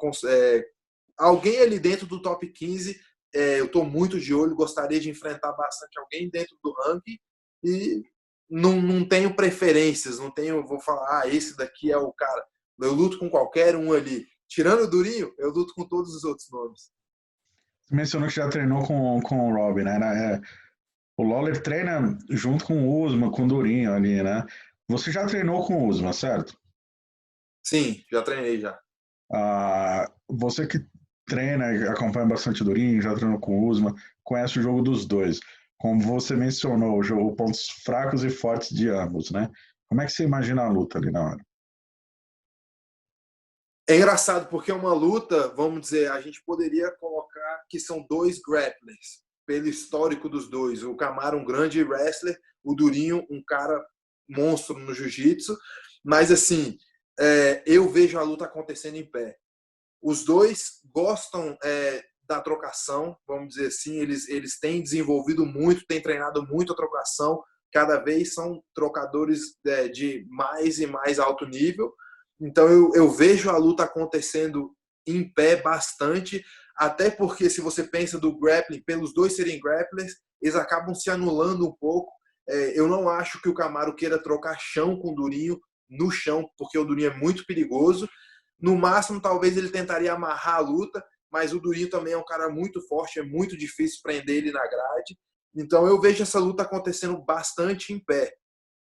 Speaker 4: Alguém ali dentro do top 15, eu estou muito de olho. Gostaria de enfrentar bastante alguém dentro do ranking e não tenho preferências, vou falar, esse daqui é o cara. Eu luto com qualquer um ali. Tirando o Durinho, eu luto com todos os outros nomes.
Speaker 1: Você mencionou que já treinou com o Rob, né? O Lawler treina junto com o Usman, com o Durinho ali, né? Você já treinou com o Usman, certo?
Speaker 4: Sim, já treinei já.
Speaker 1: Você que treina, acompanha bastante o Durinho, já treinou com o Usman, conhece o jogo dos dois. Como você mencionou, o jogo pontos fracos e fortes de ambos, né? Como é que você imagina a luta ali na hora?
Speaker 4: É engraçado porque é uma luta, vamos dizer, a gente poderia colocar que são dois grapplers, pelo histórico dos dois. O Kamaru, um grande wrestler, o Durinho, um cara monstro no jiu-jitsu. Mas, assim, eu vejo a luta acontecendo em pé. Os dois gostam da trocação, vamos dizer assim, eles têm desenvolvido muito, têm treinado muito a trocação, cada vez são trocadores de mais e mais alto nível. Então eu vejo a luta acontecendo em pé bastante, até porque se você pensa do grappling, pelos dois serem grapplers, eles acabam se anulando um pouco. Eu não acho que o Kamaru queira trocar chão com o Durinho no chão, porque o Durinho é muito perigoso. No máximo, talvez ele tentaria amarrar a luta, mas o Durinho também é um cara muito forte, é muito difícil prender ele na grade. Então eu vejo essa luta acontecendo bastante em pé.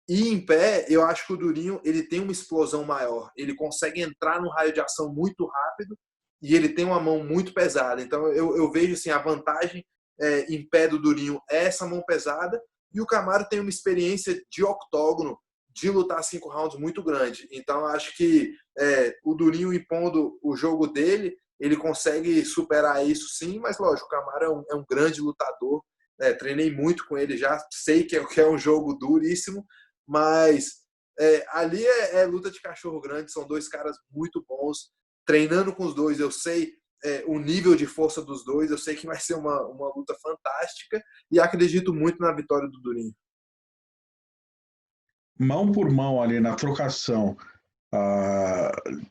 Speaker 4: E em pé, eu acho que o Durinho ele tem uma explosão maior. Ele consegue entrar num raio de ação muito rápido e ele tem uma mão muito pesada. Então eu vejo assim, a vantagem em pé do Durinho é essa mão pesada. E o Kamaru tem uma experiência de octógono, de lutar 5 rounds muito grande. Então acho que o Durinho impondo o jogo dele, ele consegue superar isso sim, mas lógico, o Kamaru é um grande lutador. Treinei muito com ele já, sei que é um jogo duríssimo, mas ali é luta de cachorro grande, são dois caras muito bons. Treinando com os dois, eu sei o nível de força dos dois, eu sei que vai ser uma luta fantástica e acredito muito na vitória do Durinho.
Speaker 1: Mão por mão ali na trocação,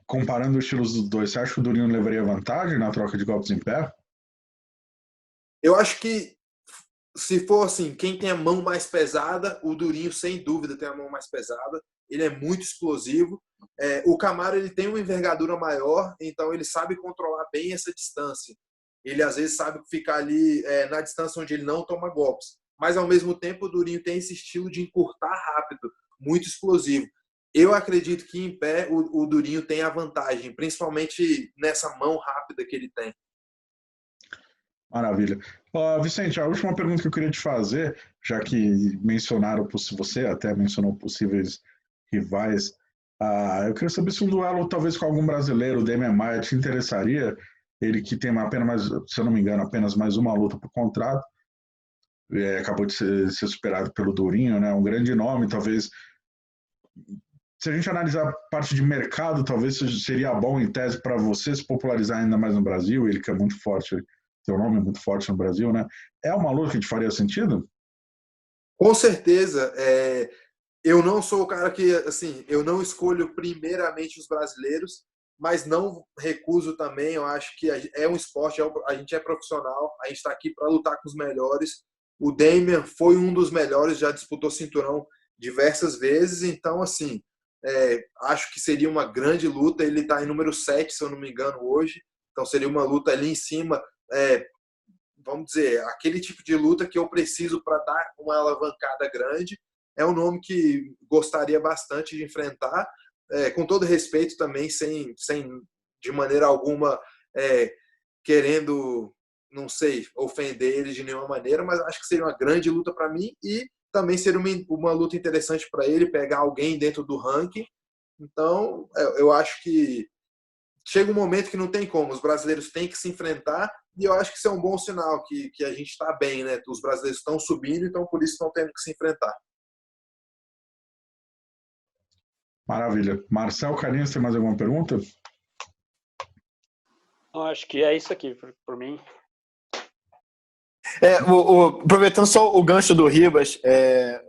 Speaker 1: comparando os estilos dos dois, você acha que o Durinho levaria vantagem na troca de golpes em pé?
Speaker 4: Eu acho que se for assim, quem tem a mão mais pesada, o Durinho sem dúvida tem a mão mais pesada. Ele é muito explosivo. O Kamaru ele tem uma envergadura maior, então ele sabe controlar bem essa distância. Ele às vezes sabe ficar ali na distância onde ele não toma golpes. Mas ao mesmo tempo o Durinho tem esse estilo de encurtar rápido, muito explosivo. Eu acredito que em pé o Durinho tem a vantagem, principalmente nessa mão rápida que ele tem.
Speaker 1: Maravilha. Vicente, a última pergunta que eu queria te fazer, já que mencionaram, você até mencionou possíveis rivais, eu queria saber se um duelo talvez com algum brasileiro, o Demian Maia, te interessaria? Ele que tem apenas, se eu não me engano, apenas mais uma luta por contrato, acabou de ser superado pelo Durinho, né? Um grande nome, talvez. Se a gente analisar a parte de mercado, talvez seria bom em tese para você se popularizar ainda mais no Brasil, ele que é muito forte, seu nome é muito forte no Brasil, né? É uma luta que te faria sentido?
Speaker 4: Com certeza. eu não sou o cara que, assim, eu não escolho primeiramente os brasileiros, mas não recuso também. Eu acho que é um esporte, a gente é profissional, a gente está aqui para lutar com os melhores. O Damian foi um dos melhores, já disputou cinturão diversas vezes, então, assim, acho que seria uma grande luta. Ele está em número 7, se eu não me engano, hoje, então seria uma luta ali em cima, vamos dizer, aquele tipo de luta que eu preciso para dar uma alavancada grande. É um nome que gostaria bastante de enfrentar, com todo respeito também, sem de maneira alguma querendo, não sei, ofender ele de nenhuma maneira, mas acho que seria uma grande luta para mim e também seria uma luta interessante para ele pegar alguém dentro do ranking. Então, eu acho que chega um momento que não tem como, os brasileiros têm que se enfrentar e eu acho que isso é um bom sinal, que a gente está bem, né? Os brasileiros estão subindo, então por isso estão tendo que se enfrentar.
Speaker 1: Maravilha. Marcel Carlinhos, tem mais alguma pergunta?
Speaker 2: Eu acho que é isso aqui, por mim.
Speaker 3: Aproveitando só o gancho do Ribas,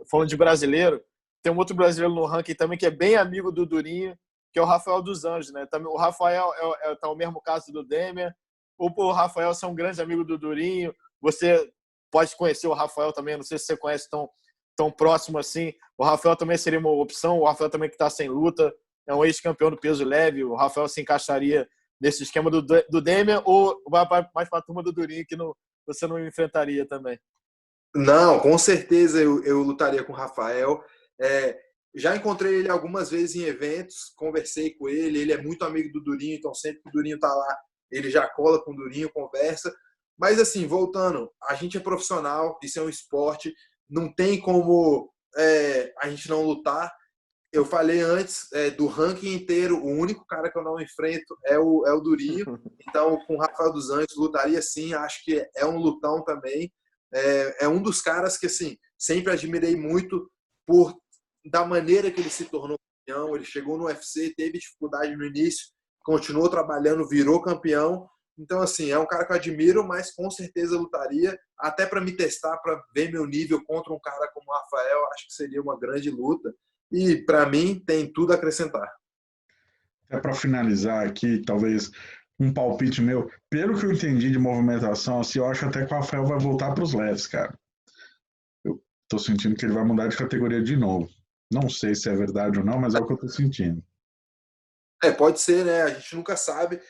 Speaker 3: falando de brasileiro, tem um outro brasileiro no ranking também que é bem amigo do Durinho, que é o Rafael dos Anjos, né? Também, o Rafael tá o mesmo caso do Demian. O Rafael é um grande amigo do Durinho. Você pode conhecer o Rafael também, não sei se você conhece tão próximo assim. O Rafael também seria uma opção. O Rafael também que está sem luta, é um ex-campeão do peso leve. O Rafael se encaixaria nesse esquema do Demian ou vai mais para a turma do Durinho, que você não enfrentaria também?
Speaker 4: Não, com certeza eu lutaria com o Rafael. Já encontrei ele algumas vezes em eventos, conversei com ele. Ele é muito amigo do Durinho, então sempre que o Durinho está lá, ele já cola com o Durinho, conversa. Mas assim, voltando, a gente é profissional, isso é um esporte, não tem como a gente não lutar. Eu falei antes, do ranking inteiro, o único cara que eu não enfrento é o Durinho. Então, com o Rafael dos Anjos, lutaria sim, acho que é um lutão também. É um dos caras que, assim, sempre admirei muito da maneira que ele se tornou campeão. Ele chegou no UFC, teve dificuldade no início, continuou trabalhando, virou campeão. Então, assim, é um cara que eu admiro, mas com certeza lutaria, até para me testar, para ver meu nível contra um cara como o Rafael. Acho que seria uma grande luta. E, para mim, tem tudo a acrescentar.
Speaker 1: Até para finalizar aqui, talvez um palpite meu. Pelo que eu entendi de movimentação, assim, eu acho até que o Rafael vai voltar para os leves, cara. Eu tô sentindo que ele vai mudar de categoria de novo. Não sei se é verdade ou não, mas é o que eu tô sentindo.
Speaker 4: Pode ser, né? A gente nunca sabe.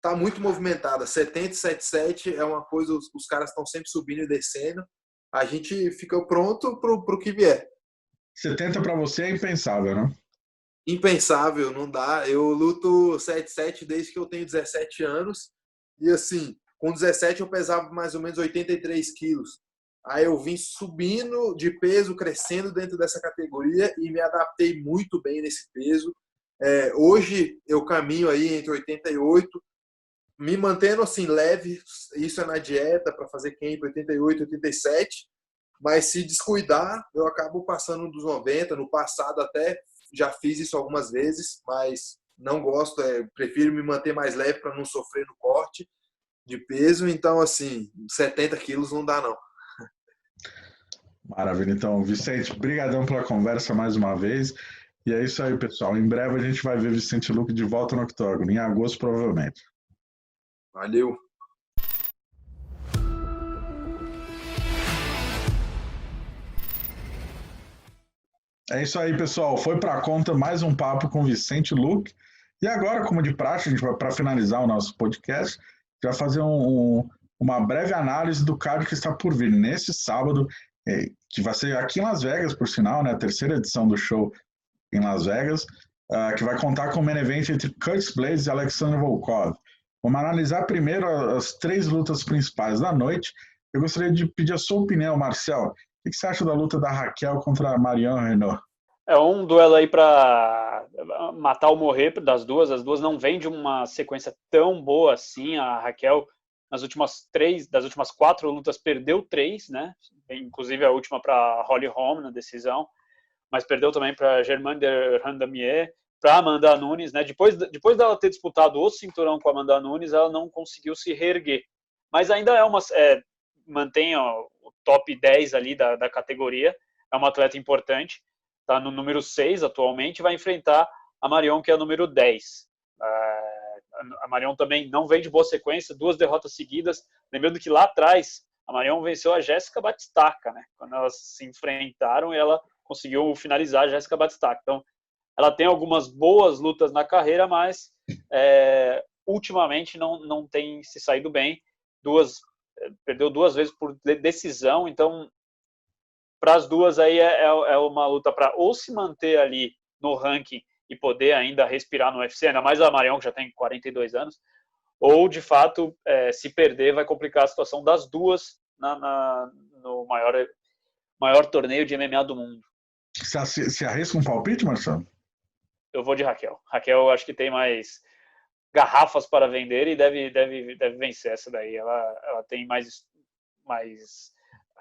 Speaker 4: Tá muito movimentada. 70 e 77 é uma coisa, os caras estão sempre subindo e descendo. A gente fica pronto pro que vier.
Speaker 1: 70 para você é impensável, né?
Speaker 4: Impensável, não dá. Eu luto 7-7 desde que eu tenho 17 anos. E assim, com 17 eu pesava mais ou menos 83 quilos. Aí eu vim subindo de peso, crescendo dentro dessa categoria e me adaptei muito bem nesse peso. Hoje eu caminho aí entre 88, me mantendo assim leve, isso é na dieta para fazer camp 88, 87. Mas se descuidar, eu acabo passando dos 90. No passado até já fiz isso algumas vezes, mas não gosto, prefiro me manter mais leve para não sofrer no corte de peso. Então, assim, 70 quilos não dá, não.
Speaker 1: Maravilha. Então, Vicente, brigadão pela conversa mais uma vez. E é isso aí, pessoal. Em breve a gente vai ver Vicente Luque de volta no octógono, em agosto, provavelmente.
Speaker 4: Valeu.
Speaker 1: É isso aí, pessoal. Foi para a conta mais um papo com Vicente Luque. E agora, como de praxe, a gente vai, para finalizar o nosso podcast, já fazer uma breve análise do card que está por vir nesse sábado, que vai ser aqui em Las Vegas, por sinal, né? A terceira edição do show em Las Vegas, que vai contar com o main event entre Curtis Blaydes e Alexander Volkov. Vamos analisar primeiro as 3 lutas principais da noite. Eu gostaria de pedir a sua opinião, Marcel. O que você acha da luta da Raquel contra a Marianne Renault?
Speaker 2: É um duelo aí para matar ou morrer das duas. As duas não vêm de uma sequência tão boa assim. A Raquel, das últimas 4 lutas, perdeu 3, né? Inclusive a última para Holly Holm na decisão, mas perdeu também para Germaine de Randamier, para Amanda Nunes, né? Depois dela ter disputado o cinturão com a Amanda Nunes, ela não conseguiu se reerguer. Mas ainda mantém o top 10 ali da categoria. É uma atleta importante. está no número 6 atualmente, vai enfrentar a Marion, que é a número 10. A Marion também não vem de boa sequência, 2 derrotas seguidas. Lembrando que lá atrás, a Marion venceu a Jéssica Batistaca, né? Quando elas se enfrentaram, ela conseguiu finalizar a Jéssica Batistaca. Então, ela tem algumas boas lutas na carreira, mas ultimamente não tem se saído bem. Perdeu 2 vezes por decisão, então para as duas aí é uma luta para ou se manter ali no ranking e poder ainda respirar no UFC, ainda mais a Marion, que já tem 42 anos, ou de fato, se perder, vai complicar a situação das duas no maior torneio de MMA do mundo.
Speaker 1: Se arrisca um palpite, Marcelo?
Speaker 2: Eu vou de Raquel. Raquel, acho que tem mais garrafas para vender e deve vencer essa daí. Ela tem mais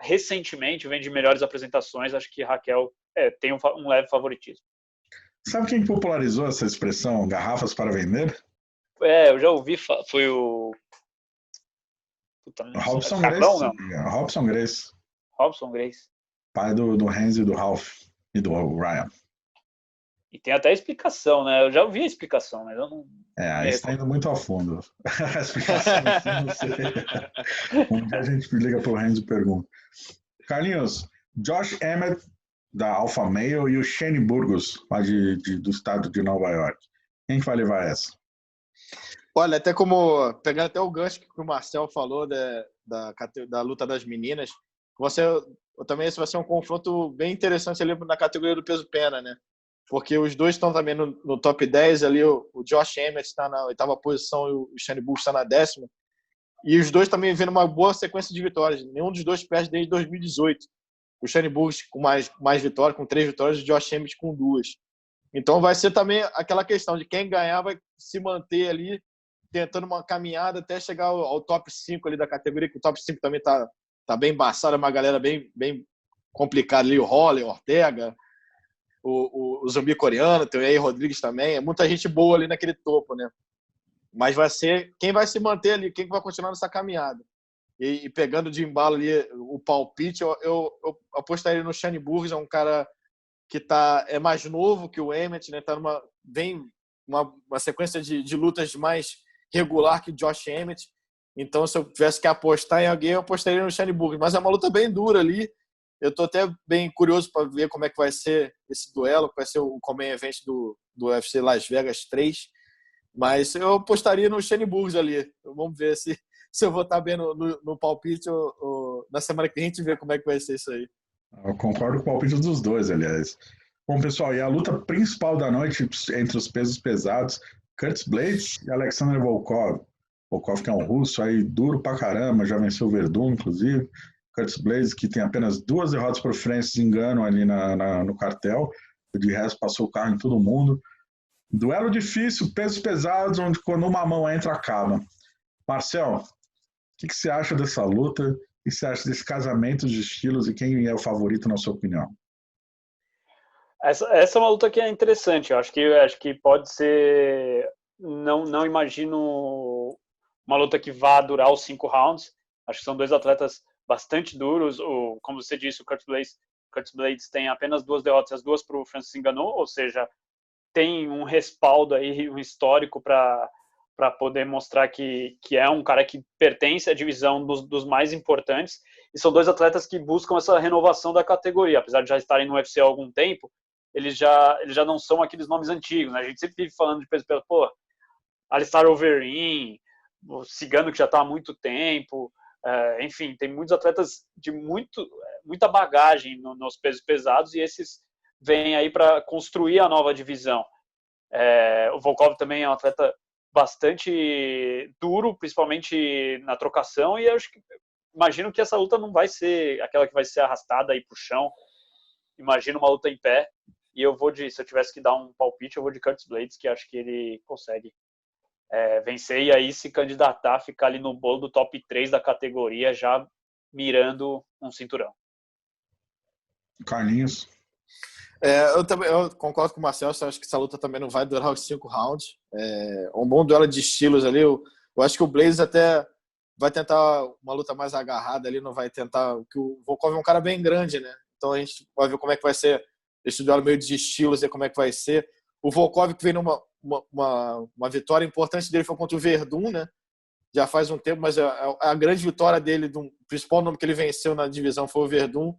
Speaker 2: recentemente vem de melhores apresentações. Acho que Raquel tem um leve favoritismo.
Speaker 1: Sabe quem popularizou essa expressão, garrafas para vender?
Speaker 2: Eu já ouvi, foi o
Speaker 1: Robson
Speaker 2: Grace.
Speaker 1: Robson Grace.
Speaker 2: Robson Grace.
Speaker 1: Pai do Renzo e do Ralph e do Ryan.
Speaker 2: E tem até explicação, né? Eu já ouvi a explicação, mas eu não...
Speaker 1: Aí está indo muito a fundo. A explicação, não sei. Um dia a gente liga pro Renzo e pergunta. Carlinhos, Josh Emmett, da Alpha Male, e o Shane Burgos, lá do estado de Nova York. Quem que vai levar essa?
Speaker 3: Olha, até pegando até o gancho que o Marcel falou da luta das meninas, também esse vai ser um confronto bem interessante ali na categoria do peso pena, né? Porque os dois estão também no top 10 ali, o Josh Emmett está na 8ª posição e o Shane Burgos está na 10ª. E os dois também vendo uma boa sequência de vitórias. Nenhum dos dois perde desde 2018. O Shane Burgos com mais vitórias, com 3 vitórias, e o Josh Emmett com 2. Então vai ser também aquela questão de quem ganhar vai se manter ali, tentando uma caminhada até chegar ao top 5 ali da categoria, que o top 5 também tá bem embaçado, é uma galera bem complicada ali, o Holler, o Ortega, o zumbi coreano, tem o Yair Rodrigues também, é muita gente boa ali naquele topo, né? Mas vai ser quem vai se manter ali, quem vai continuar nessa caminhada. E pegando de embalo ali o palpite, eu apostaria no Shane Burgos, é um cara que é mais novo que o Emmett, né? Vem uma sequência de lutas mais regular que o Josh Emmett. Então, se eu tivesse que apostar em alguém, eu apostaria no Shane Burgos. Mas é uma luta bem dura ali. Eu estou até bem curioso para ver como é que vai ser esse duelo, que vai ser o main event do UFC Las Vegas 3. Mas eu apostaria no Shane Burgos ali. Vamos ver se eu vou estar bem no palpite ou na semana que a gente vê como é que vai ser isso aí.
Speaker 1: Eu concordo com o palpite dos dois, aliás. Bom, pessoal, e a luta principal da noite entre os pesos pesados, Curtis Blades e Alexander Volkov. Volkov, que é um russo aí duro pra caramba, já venceu o Verdun, inclusive. Curtis Blades, que tem apenas 2 derrotas por Francis Ngannou ali no cartel. De resto, passou o carro em todo mundo. Duelo difícil, pesos pesados, onde quando uma mão entra, acaba. Marcel, o que você acha dessa luta? O que você acha desse casamento de estilos e quem é o favorito, na sua opinião?
Speaker 2: Essa é uma luta que é interessante. Eu acho que pode ser... Não imagino uma luta que vá durar os 5 rounds. Acho que são 2 atletas bastante duros. Como você disse, o Curtis Blades tem apenas 2 derrotas, as 2 para o Francis Ngannou, ou seja, tem um respaldo aí, um histórico para poder mostrar que é um cara que pertence à divisão dos mais importantes. E são 2 atletas que buscam essa renovação da categoria. Apesar de já estarem no UFC há algum tempo, eles já não são aqueles nomes antigos, né? A gente sempre vive falando de peso pesado, Alistair Overeem, o Cigano, que já está há muito tempo, enfim, tem muitos atletas de muita bagagem nos pesos pesados, e esses vêm aí para construir a nova divisão. O Volkov também é um atleta bastante duro, principalmente na trocação, e eu imagino que essa luta não vai ser aquela que vai ser arrastada aí pro chão. Imagino uma luta em pé, e se eu tivesse que dar um palpite, eu vou de Curtis Blades, que acho que ele consegue vencer e aí se candidatar, ficar ali no bolo do top 3 da categoria, já mirando um cinturão.
Speaker 1: Carlinhos.
Speaker 3: Eu concordo com o Marcelo, acho que essa luta também não vai durar os 5 rounds. Um bom duelo de estilos ali. Eu acho que o Blades até vai tentar uma luta mais agarrada ali, não vai tentar... Porque o Volkov é um cara bem grande, né? Então a gente vai ver como é que vai ser esse duelo meio de estilos, como é que vai ser. O Volkov, que veio uma vitória importante dele, foi contra o Verdun, né? Já faz um tempo, mas a grande vitória dele, o principal nome que ele venceu na divisão foi o Verdun.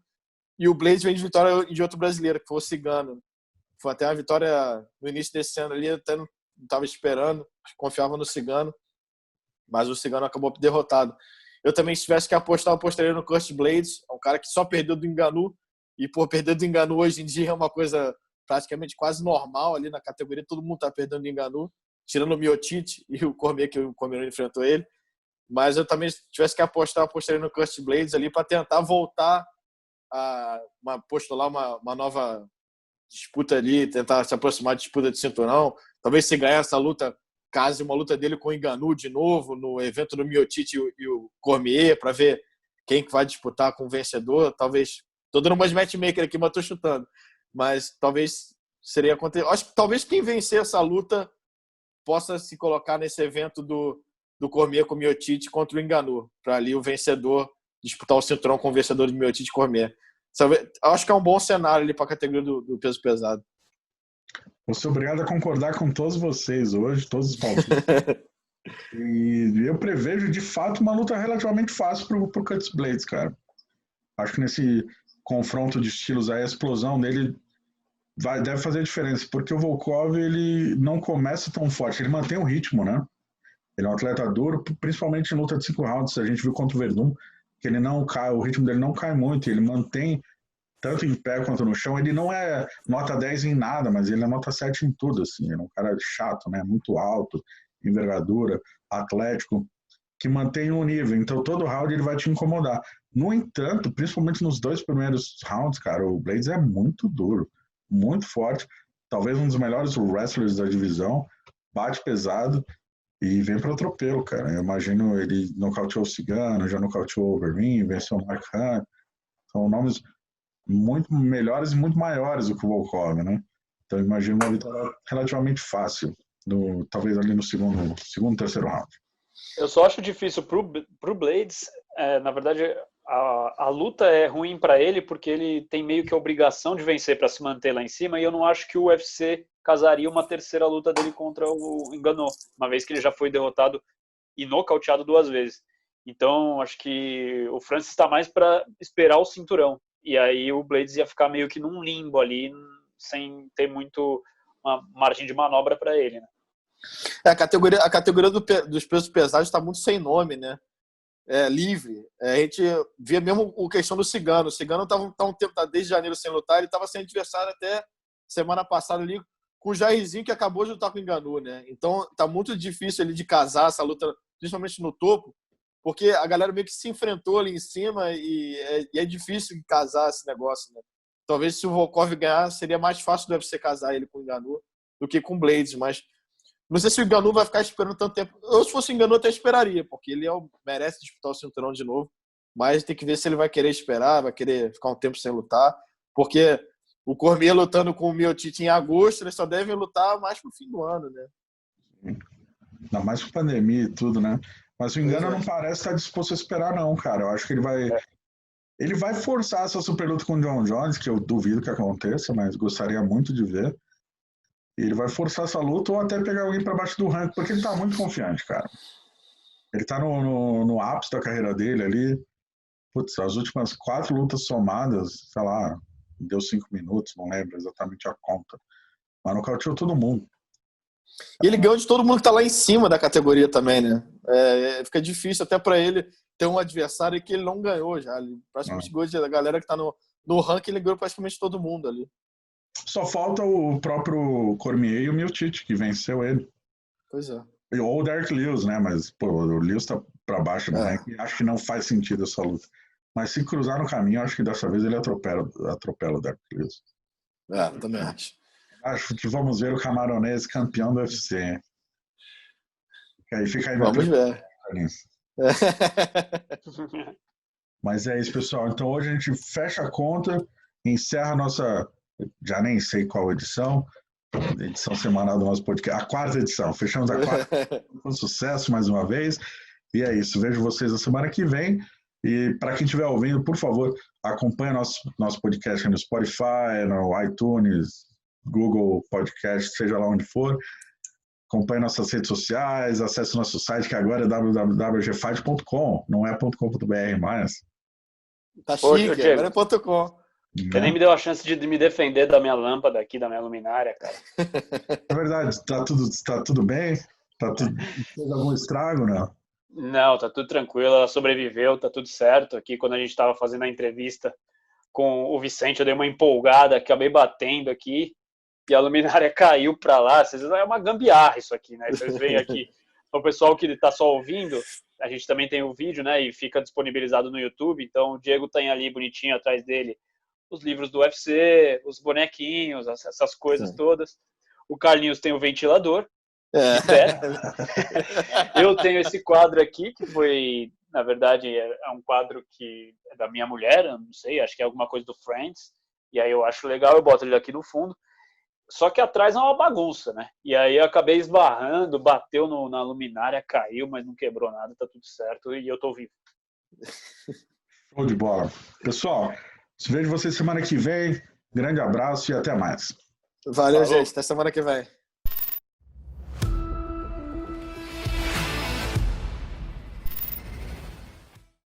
Speaker 3: E o Blaydes vem de vitória de outro brasileiro, que foi o Cigano. Foi até uma vitória no início desse ano ali, até não estava esperando, confiava no Cigano, mas o Cigano acabou derrotado. Eu também, se tivesse que apostar, eu apostaria no Curtis Blaydes, um cara que só perdeu do Ngannou, e por perder do Ngannou hoje em dia é uma coisa praticamente quase normal ali na categoria, todo mundo está perdendo do Ngannou, tirando o Miocic e o Cormier, que o Cormier enfrentou ele. Mas eu também, se tivesse que apostar, eu apostaria no Curtis Blaydes ali para tentar voltar a postular uma nova disputa ali, tentar se aproximar de disputa de cinturão. Talvez se ganhar essa luta, case uma luta dele com o Ngannou de novo, no evento do Miocic e o Cormier, para ver quem que vai disputar com o vencedor. Talvez, tô dando umas matchmaker aqui, mas tô chutando. Mas talvez seria acontecer. Acho que talvez quem vencer essa luta possa se colocar nesse evento do Cormier com o Miocic contra o Ngannou, para ali o vencedor disputar o cinturão com o vencedor de Miocic e Cormier. Acho que é um bom cenário ali para a categoria do peso pesado.
Speaker 1: Eu sou obrigado a concordar com todos vocês hoje, todos os palpites. E eu prevejo, de fato, uma luta relativamente fácil para o Curtis Blaydes, cara. Acho que nesse confronto de estilos aí, a explosão dele deve fazer diferença, porque o Volkov, ele não começa tão forte, ele mantém o ritmo, né? Ele é um atleta duro, principalmente em luta de 5 rounds, a gente viu contra o Verdun, que ele não cai, o ritmo dele não cai muito, ele mantém tanto em pé quanto no chão. Ele não é nota 10 em nada, mas ele é nota 7 em tudo, assim. Ele é um cara chato, né? Muito alto, envergadura, atlético, que mantém um nível. Então, todo round ele vai te incomodar. No entanto, principalmente nos 2 primeiros rounds, cara, o Blaydes é muito duro, muito forte. Talvez um dos melhores wrestlers da divisão. Bate pesado e vem para o atropelo, cara. Eu imagino ele nocauteou o Cigano, já nocauteou o Overeem, venceu o Mark Hunt. São nomes muito melhores e muito maiores do que o Volkov, né? Então, imagino uma vitória relativamente fácil, talvez ali no segundo, terceiro round.
Speaker 2: Eu só acho difícil pro Blaydes, na verdade, a luta é ruim para ele porque ele tem meio que a obrigação de vencer para se manter lá em cima, e eu não acho que o UFC casaria uma terceira luta dele contra o Ngannou, uma vez que ele já foi derrotado e nocauteado 2 vezes. Então, acho que o Francis está mais para esperar o cinturão. E aí o Blaydes ia ficar meio que num limbo ali, sem ter muito uma margem de manobra para ele, né?
Speaker 3: A categoria dos pesos pesados está muito sem nome, né? Livre. A gente via mesmo a questão do Cigano. O Cigano estava um tempo, desde janeiro sem lutar, ele estava sem adversário até semana passada ali, com o Jairzinho, que acabou de lutar com o Ngannou, né? Então tá muito difícil ele de casar essa luta, principalmente no topo, porque a galera meio que se enfrentou ali em cima e é difícil casar esse negócio, né? Talvez se o Volkov ganhar, seria mais fácil do UFC casar ele com o Ngannou do que com o Blaydes, mas não sei se o Ngannou vai ficar esperando tanto tempo. Eu, se fosse o Ngannou, até esperaria, porque ele merece disputar o cinturão de novo, mas tem que ver se ele vai querer esperar, vai querer ficar um tempo sem lutar, porque o Cormier lutando com o Miocic em agosto, eles só devem lutar mais pro fim do ano, né?
Speaker 1: Ainda mais com pandemia e tudo, né? Mas o Ngannou não parece estar disposto a esperar, não, cara. Eu acho que ele vai forçar essa super luta com o John Jones, que eu duvido que aconteça, mas gostaria muito de ver. Ele vai forçar essa luta ou até pegar alguém para baixo do ranking, porque ele tá muito confiante, cara. Ele tá no ápice da carreira dele ali. Putz, as últimas 4 lutas somadas, sei lá, deu 5 minutos, não lembro exatamente a conta. Mas nocauteou todo mundo.
Speaker 3: E ele ganhou de todo mundo que tá lá em cima da categoria também, né? Fica difícil até para ele ter um adversário que ele não ganhou já. Ele praticamente ganhou da galera que tá no ranking, ele ganhou praticamente todo mundo ali.
Speaker 1: Só falta o próprio Cormier e o Miocic, que venceu ele.
Speaker 3: Pois é.
Speaker 1: Ou o Derek Lewis, né? Mas, pô, o Lewis tá pra baixo do ranking. Acho que não faz sentido essa luta. Mas se cruzar no caminho, acho que dessa vez ele atropela o Derek Lewis.
Speaker 3: Também acho.
Speaker 1: Acho que vamos ver o camaronês campeão do UFC. Aí fica aí
Speaker 3: vamos ver.
Speaker 1: Mas é isso, pessoal. Então hoje a gente fecha a conta, encerra a nossa... Já nem sei qual edição semanal do nosso podcast. A 4ª edição. Fechamos a 4ª. Com sucesso mais uma vez. E é isso. Vejo vocês na semana que vem. E para quem estiver ouvindo, por favor, Acompanha nosso podcast no Spotify, no iTunes, Google Podcast, seja lá onde for. Acompanhe nossas redes sociais, acesse nosso site, que agora é www.gfight.com, não é .com.br mais.
Speaker 3: Tá chique, agora é .com.
Speaker 2: Você nem me deu a chance de me defender da minha lâmpada aqui, da minha luminária, cara.
Speaker 1: É verdade, tá tudo bem? Fez algum estrago, não?
Speaker 2: Não, tá tudo tranquilo, ela sobreviveu, tá tudo certo. Aqui, quando a gente estava fazendo a entrevista com o Vicente, eu dei uma empolgada, acabei batendo aqui e a luminária caiu para lá. É uma gambiarra isso aqui, né? Vocês veem aqui, o pessoal que está só ouvindo, a gente também tem o vídeo, né? E fica disponibilizado no YouTube. Então, o Diego tem ali bonitinho atrás dele os livros do UFC, os bonequinhos, essas coisas todas. O Carlinhos tem o ventilador. Eu tenho esse quadro aqui, que foi, na verdade, é um quadro que é da minha mulher, eu não sei, acho que é alguma coisa do Friends, e aí eu acho legal, eu boto ele aqui no fundo, só que atrás é uma bagunça, né? E aí eu acabei esbarrando, bateu na luminária, caiu, mas não quebrou nada, tá tudo certo, e eu tô vivo.
Speaker 1: Show de bola. Pessoal, vejo vocês semana que vem, grande abraço e até mais.
Speaker 3: Valeu, gente, até semana que vem.